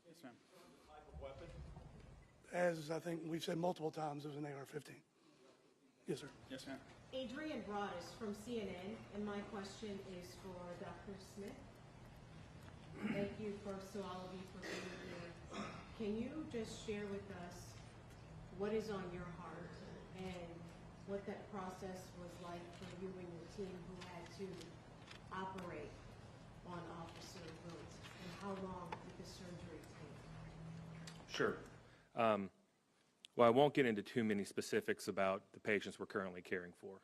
Yes, ma'am. As I think we've said multiple times, it was an AR-15. Yes, sir. Yes, ma'am. Adrian Broadus from CNN, and my question is for Dr. Smith. Thank you first to all of you for being here. Can you just share with us what is on your heart and what that process was like for you and your team who had to operate on Officer Rhodes, and how long did the surgery take? Sure. Well, I won't get into too many specifics about the patients we're currently caring for.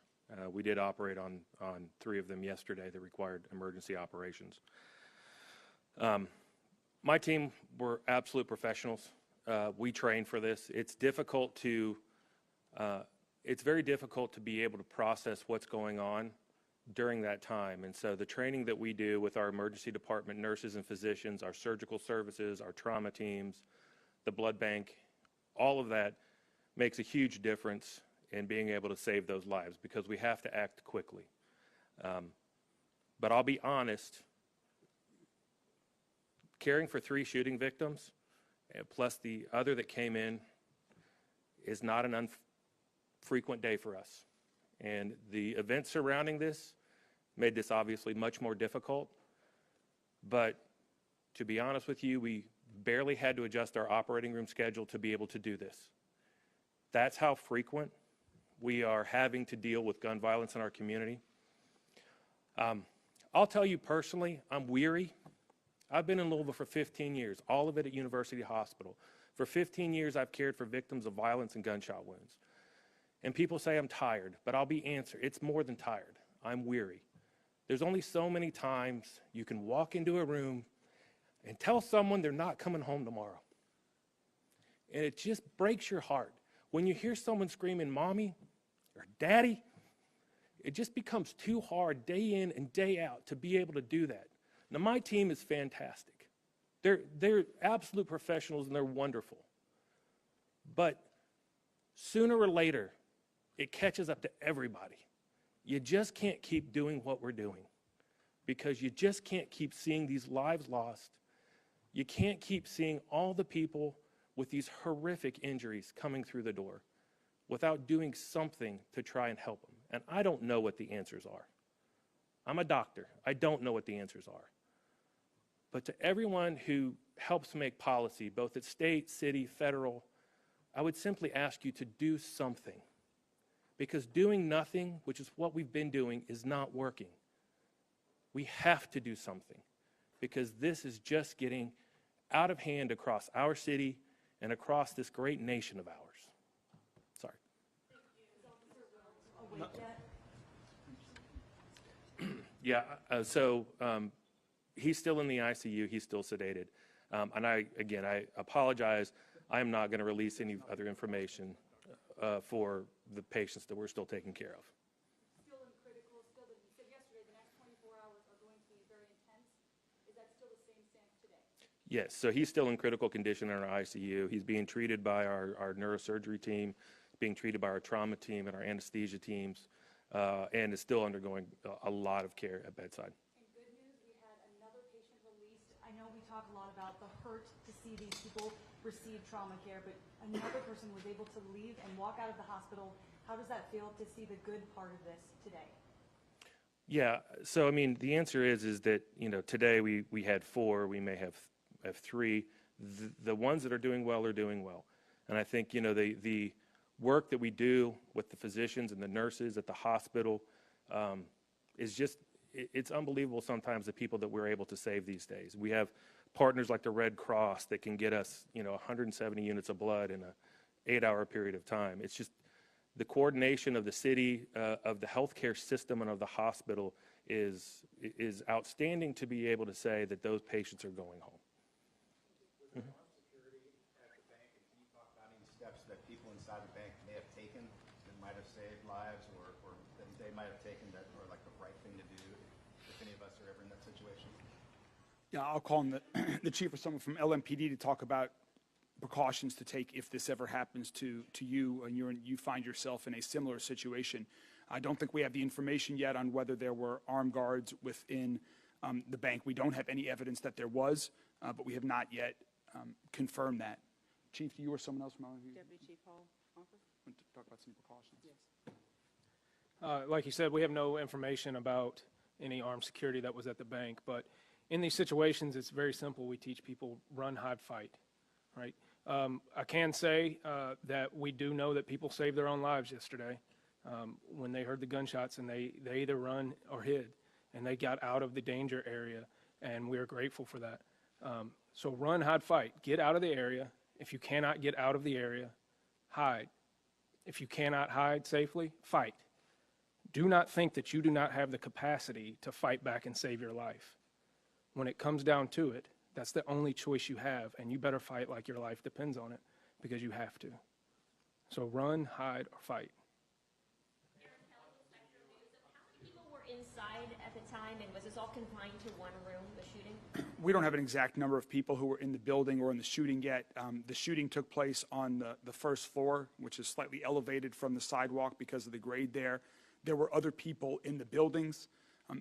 We did operate on 3 of them yesterday that required emergency operations. My team were absolute professionals. We trained for this. It's very difficult to be able to process what's going on during that time. And so the training that we do with our emergency department nurses and physicians, our surgical services, our trauma teams, the blood bank, all of that makes a huge difference in being able to save those lives because we have to act quickly. But I'll be honest, caring for 3 shooting victims, plus the other that came in, is not an infrequent day for us. And the events surrounding this made this obviously much more difficult. But to be honest with you, we barely had to adjust our operating room schedule to be able to do this. That's how frequent we are having to deal with gun violence in our community. I'll tell you personally, I'm weary. I've been in Louisville for 15 years, all of it at University Hospital. For 15 years, I've cared for victims of violence and gunshot wounds. And people say I'm tired, but I'll be answered. It's more than tired. I'm weary. There's only so many times you can walk into a room and tell someone they're not coming home tomorrow. And it just breaks your heart. When you hear someone screaming, "Mommy," or "Daddy," it just becomes too hard day in and day out to be able to do that. Now, my team is fantastic. They're absolute professionals and they're wonderful. But sooner or later, it catches up to everybody. You just can't keep doing what we're doing because you just can't keep seeing these lives lost. You can't keep seeing all the people with these horrific injuries coming through the door without doing something to try and help them. And I don't know what the answers are. I'm a doctor. I don't know what the answers are. But to everyone who helps make policy, both at state, city, federal, I would simply ask you to do something. Because doing nothing, which is what we've been doing, is not working. We have to do something because this is just getting out of hand across our city and across this great nation of ours. Sorry. Yeah, he's still in the ICU. He's still sedated. And I apologize. I am not going to release any other information for the patients that we're still taking care of. Still in critical, you said yesterday the next 24 hours are going to be very intense. Is that still the same stance today? Yes, so he's still in critical condition in our ICU. He's being treated by our neurosurgery team, being treated by our trauma team and our anesthesia teams, and is still undergoing a lot of care at bedside. And good news, we had another patient released. I know we talk a lot about the hurt to see these people receive trauma care, but another person was able to leave and walk out of the hospital. How does that feel to see the good part of this today? Yeah, so I mean, the answer is that, today we had 4, we may have 3. The ones that are doing well are doing well. And I think, the work that we do with the physicians and the nurses at the hospital is just, it's unbelievable sometimes the people that we're able to save these days. We have partners like the Red Cross that can get us, 170 units of blood in a 8-hour period of time. It's just the coordination of the city, of the healthcare system, and of the hospital is outstanding to be able to say that those patients are going home. Was there armed security at the bank, and can you talk about any steps that people inside the bank may have taken that might have saved lives, or that they might have taken that are like the right thing to do if any of us are ever in that situation? Yeah, I'll call on the chief or someone from LMPD to talk about precautions to take if this ever happens to you and you find yourself in a similar situation. I don't think we have the information yet on whether there were armed guards within the bank. We don't have any evidence that there was, but we have not yet confirmed that. Chief, you or someone else from LMPD? Deputy Chief Hall, offer? Want to talk about some precautions? Like you said, we have no information about any armed security that was at the bank, but in these situations, it's very simple. We teach people run, hide, fight, right? I can say that we do know that people saved their own lives yesterday. when they heard the gunshots, and they either run or hid, and they got out of the danger area, and we are grateful for that. So run, hide, fight. Get out of the area. If you cannot get out of the area, hide. If you cannot hide safely, fight. Do not think that you do not have the capacity to fight back and save your life. When it comes down to it, that's the only choice you have, and you better fight like your life depends on it, because you have to. So run, hide, or fight. Inside at the time, and was this all confined to one room, the shooting? We don't have an exact number of people who were in the building or in the shooting yet. The shooting took place on the first floor, which is slightly elevated from the sidewalk because of the grade there. There were other people in the buildings.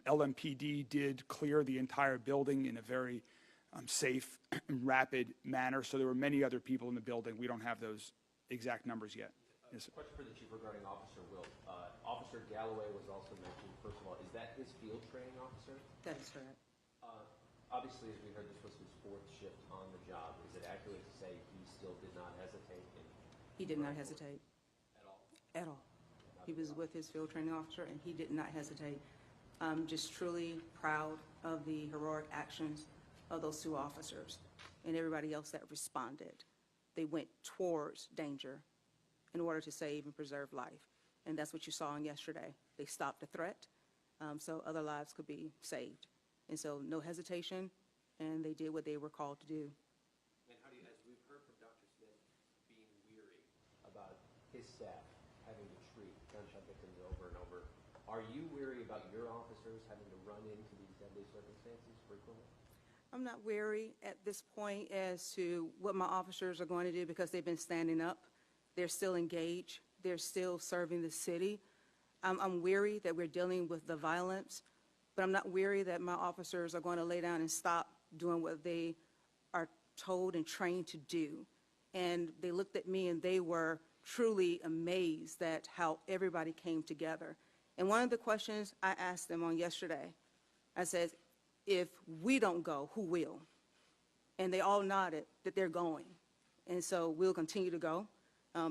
LMPD did clear the entire building in a very safe and rapid manner, so there were many other people in the building. We don't have those exact numbers yet. Yes, Question for the chief regarding Officer Wilt. Officer Galloway was also mentioned. First of all, is that his field training officer? That is correct. Obviously, as we heard, this was his fourth shift on the job. Is it accurate to say he still did not hesitate? He did not hesitate. At all? At all. He was with his field training officer, and he did not hesitate. I'm just truly proud of the heroic actions of those two officers and everybody else that responded. They went towards danger in order to save and preserve life. And that's what you saw on yesterday. They stopped the threat so other lives could be saved. And so no hesitation, and they did what they were called to do. And how do you, as we've heard from Dr. Smith, being weary about his staff having to treat gunshot victims over and over, are you weary about your officers having to run into these deadly circumstances frequently? I'm not wary at this point as to what my officers are going to do because they've been standing up. They're still engaged. They're still serving the city. I'm weary that we're dealing with the violence, but I'm not weary that my officers are going to lay down and stop doing what they are told and trained to do. And they looked at me and they were truly amazed at how everybody came together. And one of the questions I asked them on yesterday, I said, if we don't go, who will? And they all nodded that they're going. And so we'll continue to go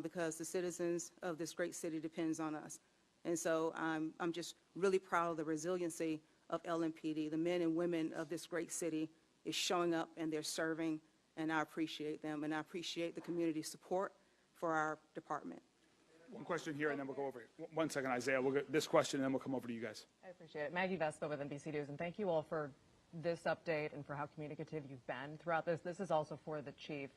because the citizens of this great city depends on us. And so I'm just really proud of the resiliency of LMPD. The men and women of this great city is showing up and they're serving, and I appreciate them, and I appreciate the community support for our department. One question here, and then we'll go over. One second, Isaiah. We'll get this question, and then we'll come over to you guys. I appreciate it. Maggie Vespa with NBC News, and thank you all for this update and for how communicative you've been throughout this. This is also for the chief.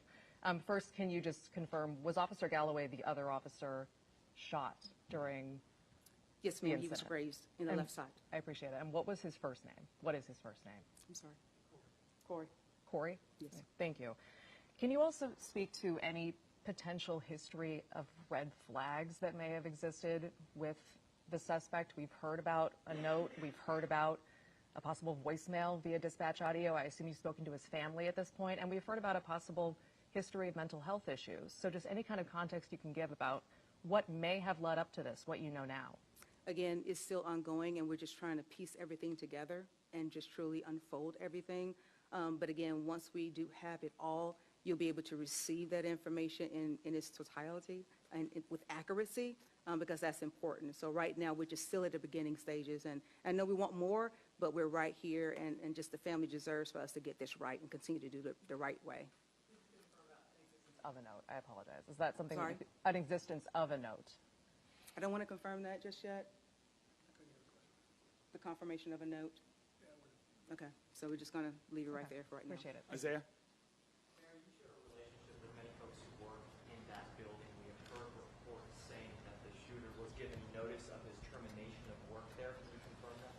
First, can you just confirm, was Officer Galloway the other officer shot during Yes, ma'am, he was grazed in the left side. I appreciate it. And what was his first name? What is his first name? I'm sorry. Corey. Corey? Yes. Thank you. Can you also speak to any potential history of red flags that may have existed with the suspect? We've heard about a note. We've heard about a possible voicemail via dispatch audio. I assume you've spoken to his family at this point. And we've heard about a possible history of mental health issues. So just any kind of context you can give about what may have led up to this, what you know now. Again, it's still ongoing, and we're just trying to piece everything together and just truly unfold everything. But again, once we do have it all, you'll be able to receive that information in its totality and with accuracy, because that's important. So right now, we're just still at the beginning stages, and I know we want more, but we're right here, and just the family deserves for us to get this right and continue to do the right way. Of a note, I apologize. Is that something, Sorry? an existence of a note? I don't want to confirm that just yet. The confirmation of a note. Okay, so we're just going to leave it right there for right now. Appreciate it. Isaiah? Mayor, you share a relationship with many folks who work in that building. We have heard reports saying that the shooter was given notice of his termination of work there. Can you confirm that?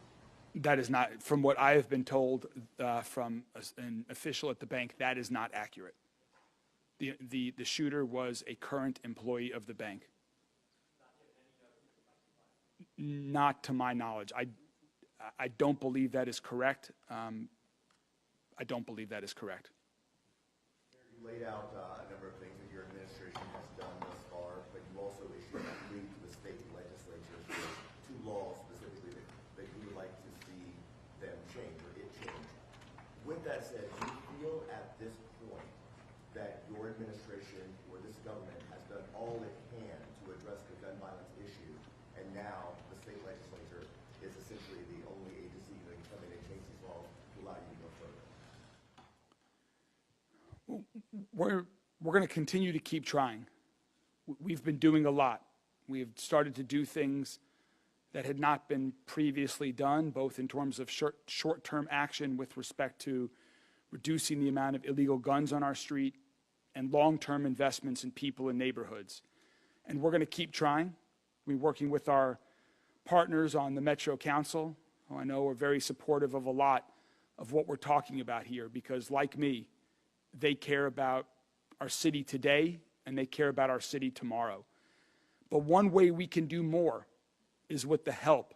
That is not, from what I have been told from an official at the bank, that is not accurate. The shooter was a current employee of the bank. Not to my knowledge. I don't believe that is correct. I don't believe that is correct. You laid out a number of things that your administration has done thus far, but you also issued a plea to the state legislature for two laws specifically that you would like to see them change or it change. With that said, do you feel at this point that your administration or this government has done all it can to address the gun violence issue, and now the state legislature is essentially the only agency that can come in and change these laws to allow you to go further? We're going to continue to keep trying. We've been doing a lot. We've started to do things that had not been previously done, both in terms of short-term action with respect to reducing the amount of illegal guns on our street and long-term investments in people and neighborhoods. And we're going to keep trying. We're working with our partners on the Metro Council, who I know are very supportive of a lot of what we're talking about here, because like me, they care about our city today and they care about our city tomorrow. But one way we can do more is with the help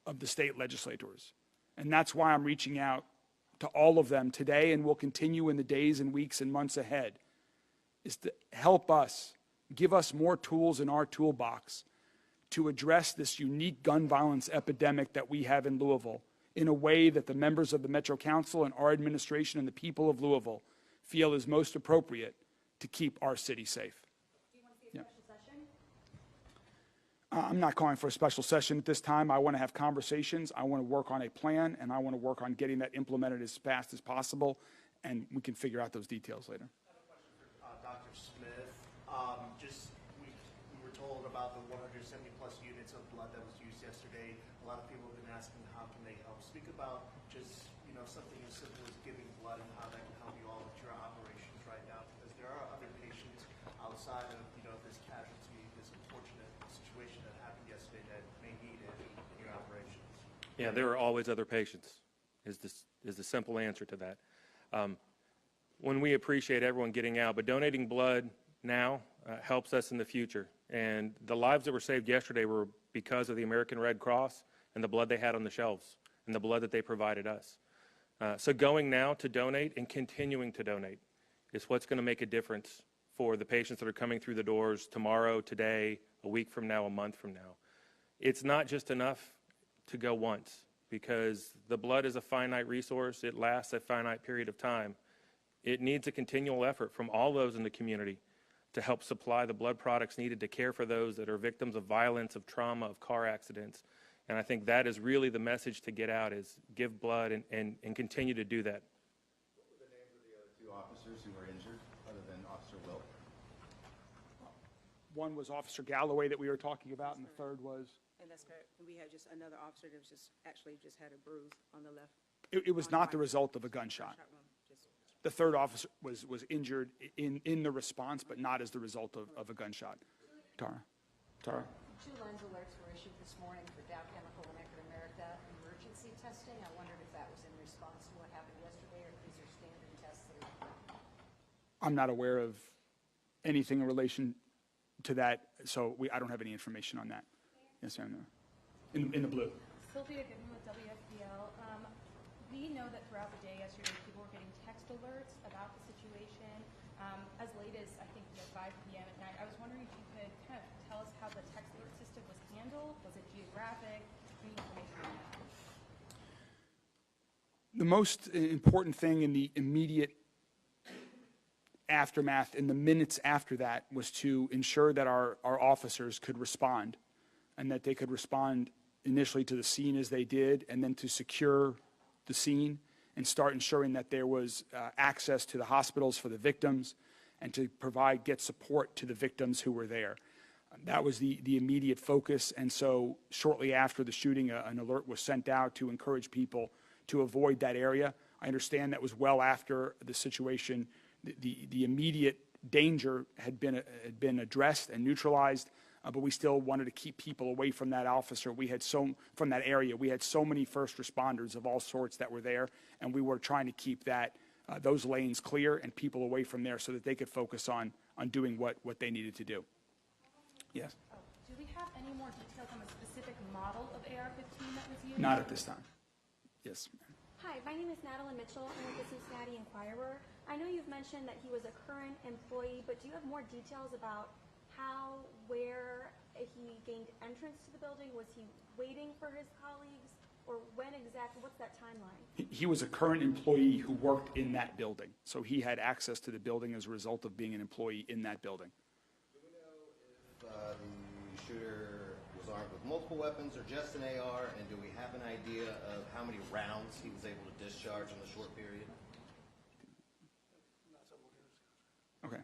of the state legislators. And that's why I'm reaching out to all of them today, and will continue in the days and weeks and months ahead, is to help us, give us more tools in our toolbox to address this unique gun violence epidemic that we have in Louisville in a way that the members of the Metro Council and our administration and the people of Louisville feel is most appropriate to keep our city safe. Do you want to see a special session? I'm not calling for a special session at this time. I want to have conversations. I want to work on a plan, and I want to work on getting that implemented as fast as possible, and we can figure out those details later. I have a question for Dr. Smith. We were told about the 170 plus units of blood that was used yesterday. A lot of people have been asking how can they help. Speak about just something as simple as giving blood and how that can help you all with your operations right now, because there are other patients outside of this casualty, this unfortunate situation that happened yesterday that may need it in your operations. Yeah, there are always other patients, is the simple answer to that. When we appreciate everyone getting out, but donating blood now helps us in the future. And the lives that were saved yesterday were because of the American Red Cross and the blood they had on the shelves and the blood that they provided us. So going now to donate and continuing to donate is what's going to make a difference for the patients that are coming through the doors tomorrow, today, a week from now, a month from now. It's not just enough to go once, because the blood is a finite resource. It lasts a finite period of time. It needs a continual effort from all those in the community to help supply the blood products needed to care for those that are victims of violence, of trauma, of car accidents. And I think that is really the message to get out, is give blood and continue to do that. What were the names of the other two officers who were injured, other than Officer Wilk? One was Officer Galloway that we were talking about, and the third was? And that's correct. We had just another officer that was just had a bruise on the left. It was not the result of a gunshot. The third officer was injured in the response, but not as the result of a gunshot. Tara? 2 lens alerts were issued this morning for Dow Chemical and Eckerd America emergency testing. I wondered if that was in response to what happened yesterday, or if these are standard tests that are done. I'm not aware of anything in relation to that, so I don't have any information on that. Yes, ma'am. In the blue. Sylvia Goodman with WFPL. We know that throughout the day yesterday, people were getting text alerts about the situation as late as, I think, 5 p.m. at night. I was wondering if you could kind of tell us how the text alert system was handled. Was it geographic? Any information on that? The most important thing in the immediate aftermath, in the minutes after that, was to ensure that our officers could respond, and that they could respond initially to the scene as they did, and then to secure the scene and start ensuring that there was access to the hospitals for the victims, and to get support to the victims who were there. That was the immediate focus, and so shortly after the shooting, an alert was sent out to encourage people to avoid that area. I understand that was well after the situation. The immediate danger had been addressed and neutralized, but we still wanted to keep people away from that officer. From that area, we had so many first responders of all sorts that were there, and we were trying to keep those lanes clear and people away from there so that they could focus on doing what they needed to do. Yes? Do we have any more details on the specific model of AR-15 that was used? Not at this time. Yes, ma'am. Hi, my name is Natalie Mitchell. I'm with the Cincinnati Enquirer. I know you've mentioned that he was a current employee, but do you have more details about how, where he gained entrance to the building? Was he waiting for his colleagues? Or when exactly? What's that timeline? He was a current employee who worked in that building, so he had access to the building as a result of being an employee in that building. Do we know if the shooter was armed with multiple weapons or just an AR? And do we have an idea of how many rounds he was able to discharge in the short period? Okay.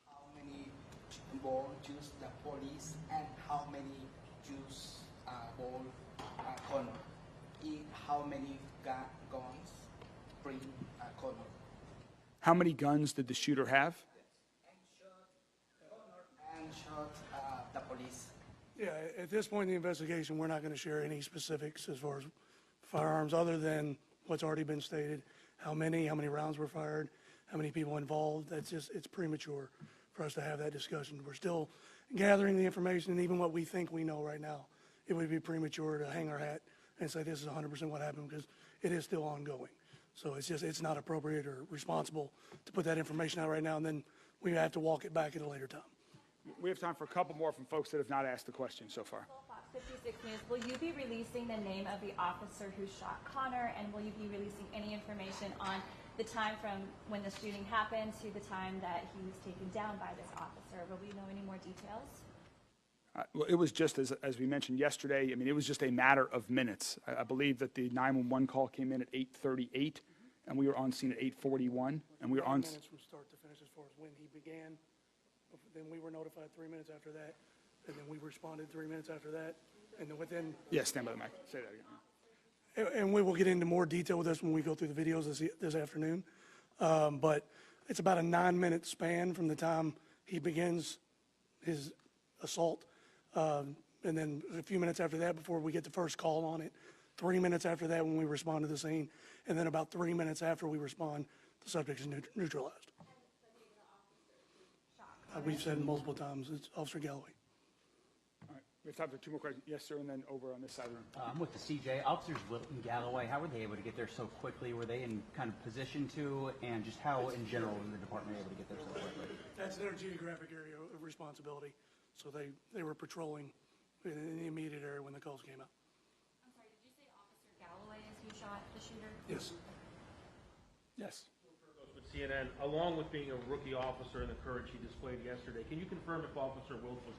How many ball use the police and how many use ball Connor? How many guns bring Connor? How many guns did the shooter have? And shot the police. Yeah, at this point in the investigation, we're not going to share any specifics as far as firearms other than what's already been stated. How many rounds were fired, how many people involved. It's premature for us to have that discussion. We're still gathering the information, and even what we think we know right now, it would be premature to hang our hat and say this is 100% what happened, because it is still ongoing. So it's not appropriate or responsible to put that information out right now, and then we have to walk it back at a later time. We have time for a couple more from folks that have not asked the question so far. Fox 56 News, will you be releasing the name of the officer who shot Connor, and will you be releasing any information on the time from when the shooting happened to the time that he was taken down by this officer? Will we know any more details? Well, it was just as we mentioned yesterday. I mean, it was just a matter of minutes. I believe that the 911 call came in at 8:38, and we were on scene at 8:41, and we were on. Minutes from start to finish as far as when he began. Then we were notified 3 minutes after that, and then we responded 3 minutes after that, and then within. Yes, stand by the mic. Say that again. And we will get into more detail with this when we go through the videos this afternoon. But it's about a 9-minute span from the time he begins his assault, and then a few minutes after that before we get the first call on it. 3 minutes after that when we respond to the scene, and then about 3 minutes after we respond, the subject is neutralized. We've said multiple times, it's Officer Galloway. All right, we have time for 2 more questions. Yes, sir, and then over on this side of the room. I'm with the CJ. Officers Wilt and Galloway, how were they able to get there so quickly? Were they in kind of position to, and just how in general was the department able to get there so quickly? That's their geographic area of responsibility. So they were patrolling in the immediate area when the calls came out. I'm sorry, did you say Officer Galloway is who shot the shooter? Yes. Yes. With CNN, along with being a rookie officer and the courage he displayed yesterday, can you confirm if Officer Wilt was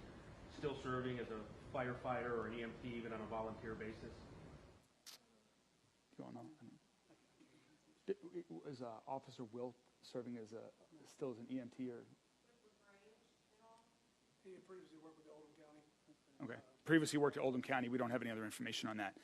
still serving as a firefighter or an EMT, even on a volunteer basis? Going on. Was Officer Wilt serving as still as an EMT or? He had previously worked with Oldham County. Okay. Previously worked at Oldham County. We don't have any other information on that.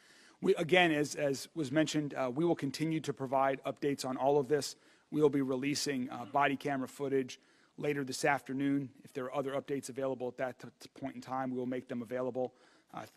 Again, as was mentioned, we will continue to provide updates on all of this. We will be releasing body camera footage later this afternoon. If there are other updates available at that point in time, we will make them available.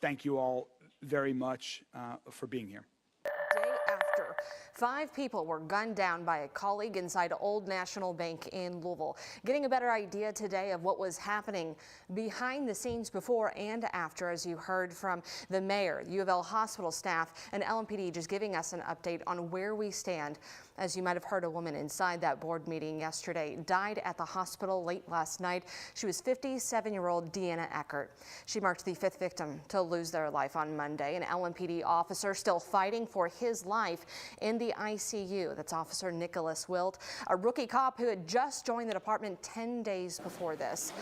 Thank you all very much for being here. Day after, 5 people were gunned down by a colleague inside Old National Bank in Louisville. Getting a better idea today of what was happening behind the scenes before and after, as you heard from the mayor, U of L hospital staff, and LMPD just giving us an update on where we stand. As you might have heard, a woman inside that board meeting yesterday died at the hospital late last night. She was 57-year-old Deanna Eckert. She marked the 5th victim to lose their life on Monday. An LMPD officer still fighting for his life in the ICU. That's Officer Nicholas Wilt, a rookie cop who had just joined the department 10 days before this.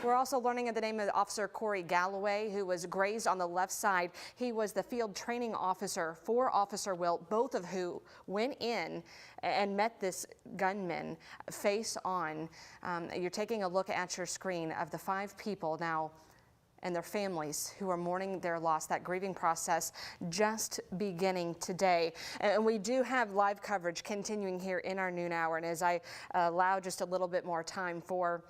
We're also learning of the name of Officer Corey Galloway, who was grazed on the left side. He was the field training officer for Officer Wilt, both of who went in and met this gunman face on. You're taking a look at your screen of the 5 people now and their families who are mourning their loss. That grieving process just beginning today. And we do have live coverage continuing here in our noon hour. And as I allow just a little bit more time for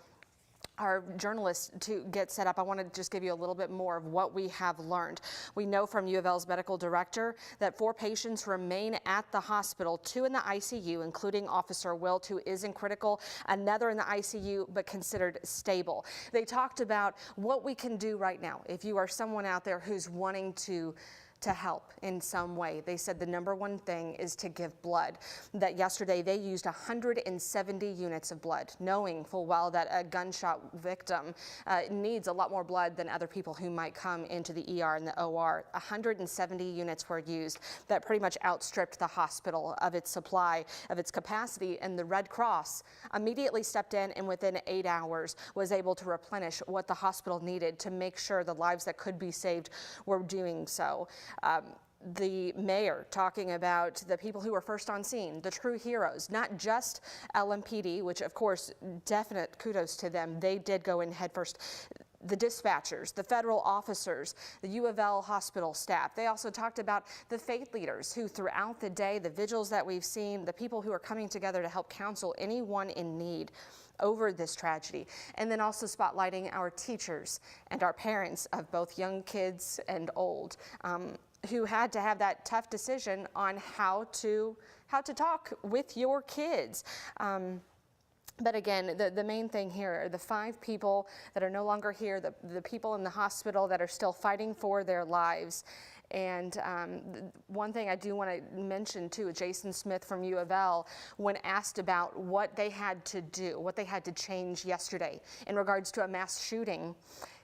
our journalists to get set up, I want to just give you a little bit more of what we have learned. We know from U of L's medical director that 4 patients remain at the hospital, 2 in the ICU, including Officer Wilt, who is in critical, another in the ICU, but considered stable. They talked about what we can do right now. If you are someone out there who's wanting to to help in some way. They said the number one thing is to give blood. That yesterday they used 170 units of blood, knowing full well that a gunshot victim needs a lot more blood than other people who might come into the ER and the OR. 170 units were used. That pretty much outstripped the hospital of its supply, of its capacity, and the Red Cross immediately stepped in and within 8 hours was able to replenish what the hospital needed to make sure the lives that could be saved were doing so. The mayor talking about the people who were first on scene, the true heroes, not just LMPD, which of course, definite kudos to them. They did go in head first. The dispatchers, the federal officers, the U of L hospital staff. They also talked about the faith leaders who throughout the day, the vigils that we've seen, the people who are coming together to help counsel anyone in need over this tragedy. And then also spotlighting our teachers and our parents of both young kids and old, who had to have that tough decision on how to talk with your kids. But again, the main thing here are the 5 people that are no longer here, the people in the hospital that are still fighting for their lives. And one thing I do want to mention too, Jason Smith from U of L, when asked about what they had to do, what they had to change yesterday in regards to a mass shooting,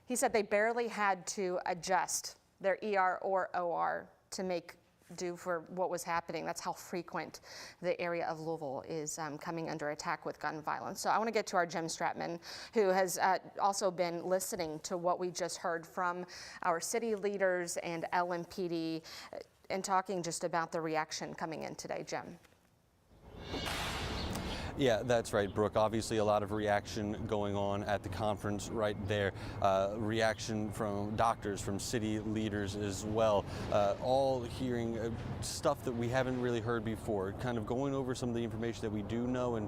he said they barely had to adjust their ER or OR to make do for what was happening. That's how frequent the area of Louisville is coming under attack with gun violence. So I want to get to our Jim Stratman, who has also been listening to what we just heard from our city leaders and LMPD and talking just about the reaction coming in today. Jim. Yeah, that's right, Brooke. Obviously, a lot of reaction going on at the conference right there. Reaction from doctors, from city leaders as well. All hearing stuff that we haven't really heard before, kind of going over some of the information that we do know and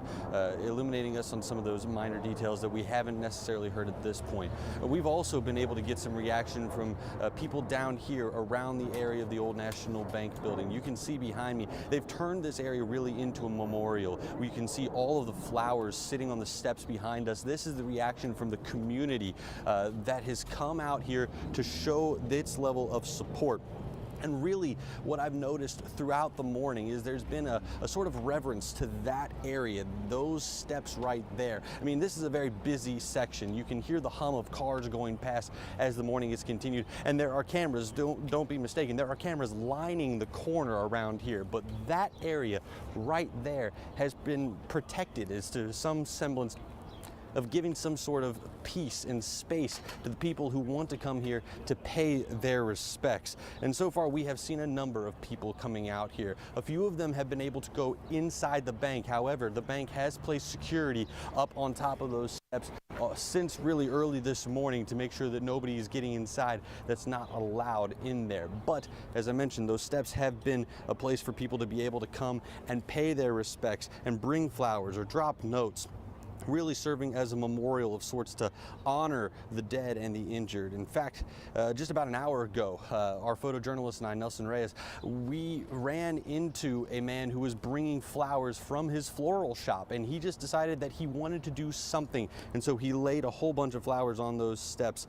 illuminating us on some of those minor details that we haven't necessarily heard at this point. We've also been able to get some reaction from people down here around the area of the old National Bank building. You can see behind me, they've turned this area really into a memorial. We can see all of the flowers sitting on the steps behind us. This is the reaction from the community that has come out here to show its level of support. And really, what I've noticed throughout the morning is there's been a sort of reverence to that area, those steps right there. I mean, this is a very busy section. You can hear the hum of cars going past as the morning is continued. And there are cameras, don't be mistaken, there are cameras lining the corner around here. But that area right there has been protected as to some semblance of giving some sort of peace and space to the people who want to come here to pay their respects. And so far we have seen a number of people coming out here. A few of them have been able to go inside the bank. However, the bank has placed security up on top of those steps since really early this morning to make sure that nobody is getting inside that's not allowed in there. But as I mentioned, those steps have been a place for people to be able to come and pay their respects and bring flowers or drop notes, really serving as a memorial of sorts to honor the dead and the injured. In fact, just about an hour ago, our photojournalist and I, Nelson Reyes, we ran into a man who was bringing flowers from his floral shop, and he just decided that he wanted to do something, and so he laid a whole bunch of flowers on those steps,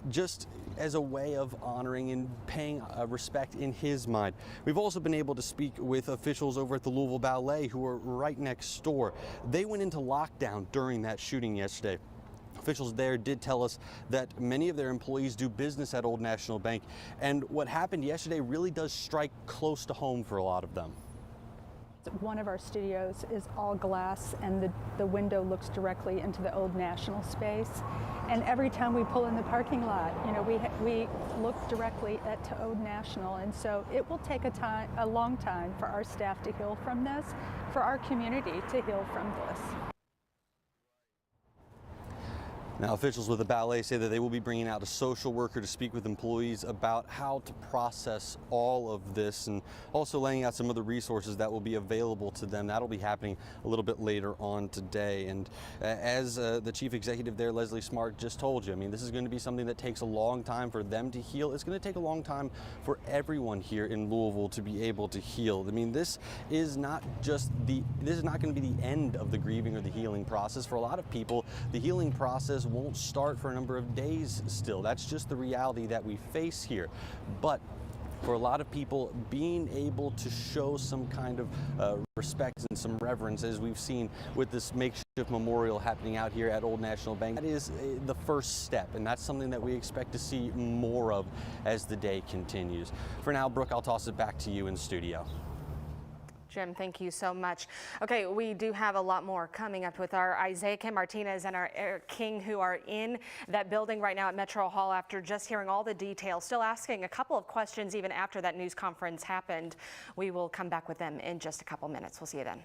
just as a way of honoring and paying respect in his mind. We've also been able to speak with officials over at the Louisville Ballet who are right next door. They went into lockdown during that shooting yesterday. Officials there did tell us that many of their employees do business at Old National Bank, and what happened yesterday really does strike close to home for a lot of them. One of our studios is all glass, and the window looks directly into the Old National space. And every time we pull in the parking lot, you know, we look directly to Old National, and so it will take a long time for our staff to heal from this, for our community to heal from this. Now, officials with the ballet say that they will be bringing out a social worker to speak with employees about how to process all of this, and also laying out some of the resources that will be available to them. That'll be happening a little bit later on today. And as the chief executive there, Leslie Smart, just told you, I mean, this is going to be something that takes a long time for them to heal. It's going to take a long time for everyone here in Louisville to be able to heal. I mean, this is not going to be the end of the grieving or the healing process. For a lot of people, the healing process won't start for a number of days still. That's just the reality that we face here. But for a lot of people, being able to show some kind of respect and some reverence, as we've seen with this makeshift memorial happening out here at Old National Bank, that is the first step, and that's something that we expect to see more of as the day continues. For now, Brooke, I'll toss it back to you in studio. Jim, thank you so much. Okay, we do have a lot more coming up with our Isaiah Kim Martinez and our Eric King, who are in that building right now at Metro Hall after just hearing all the details, still asking a couple of questions even after that news conference happened. We will come back with them in just a couple minutes. We'll see you then.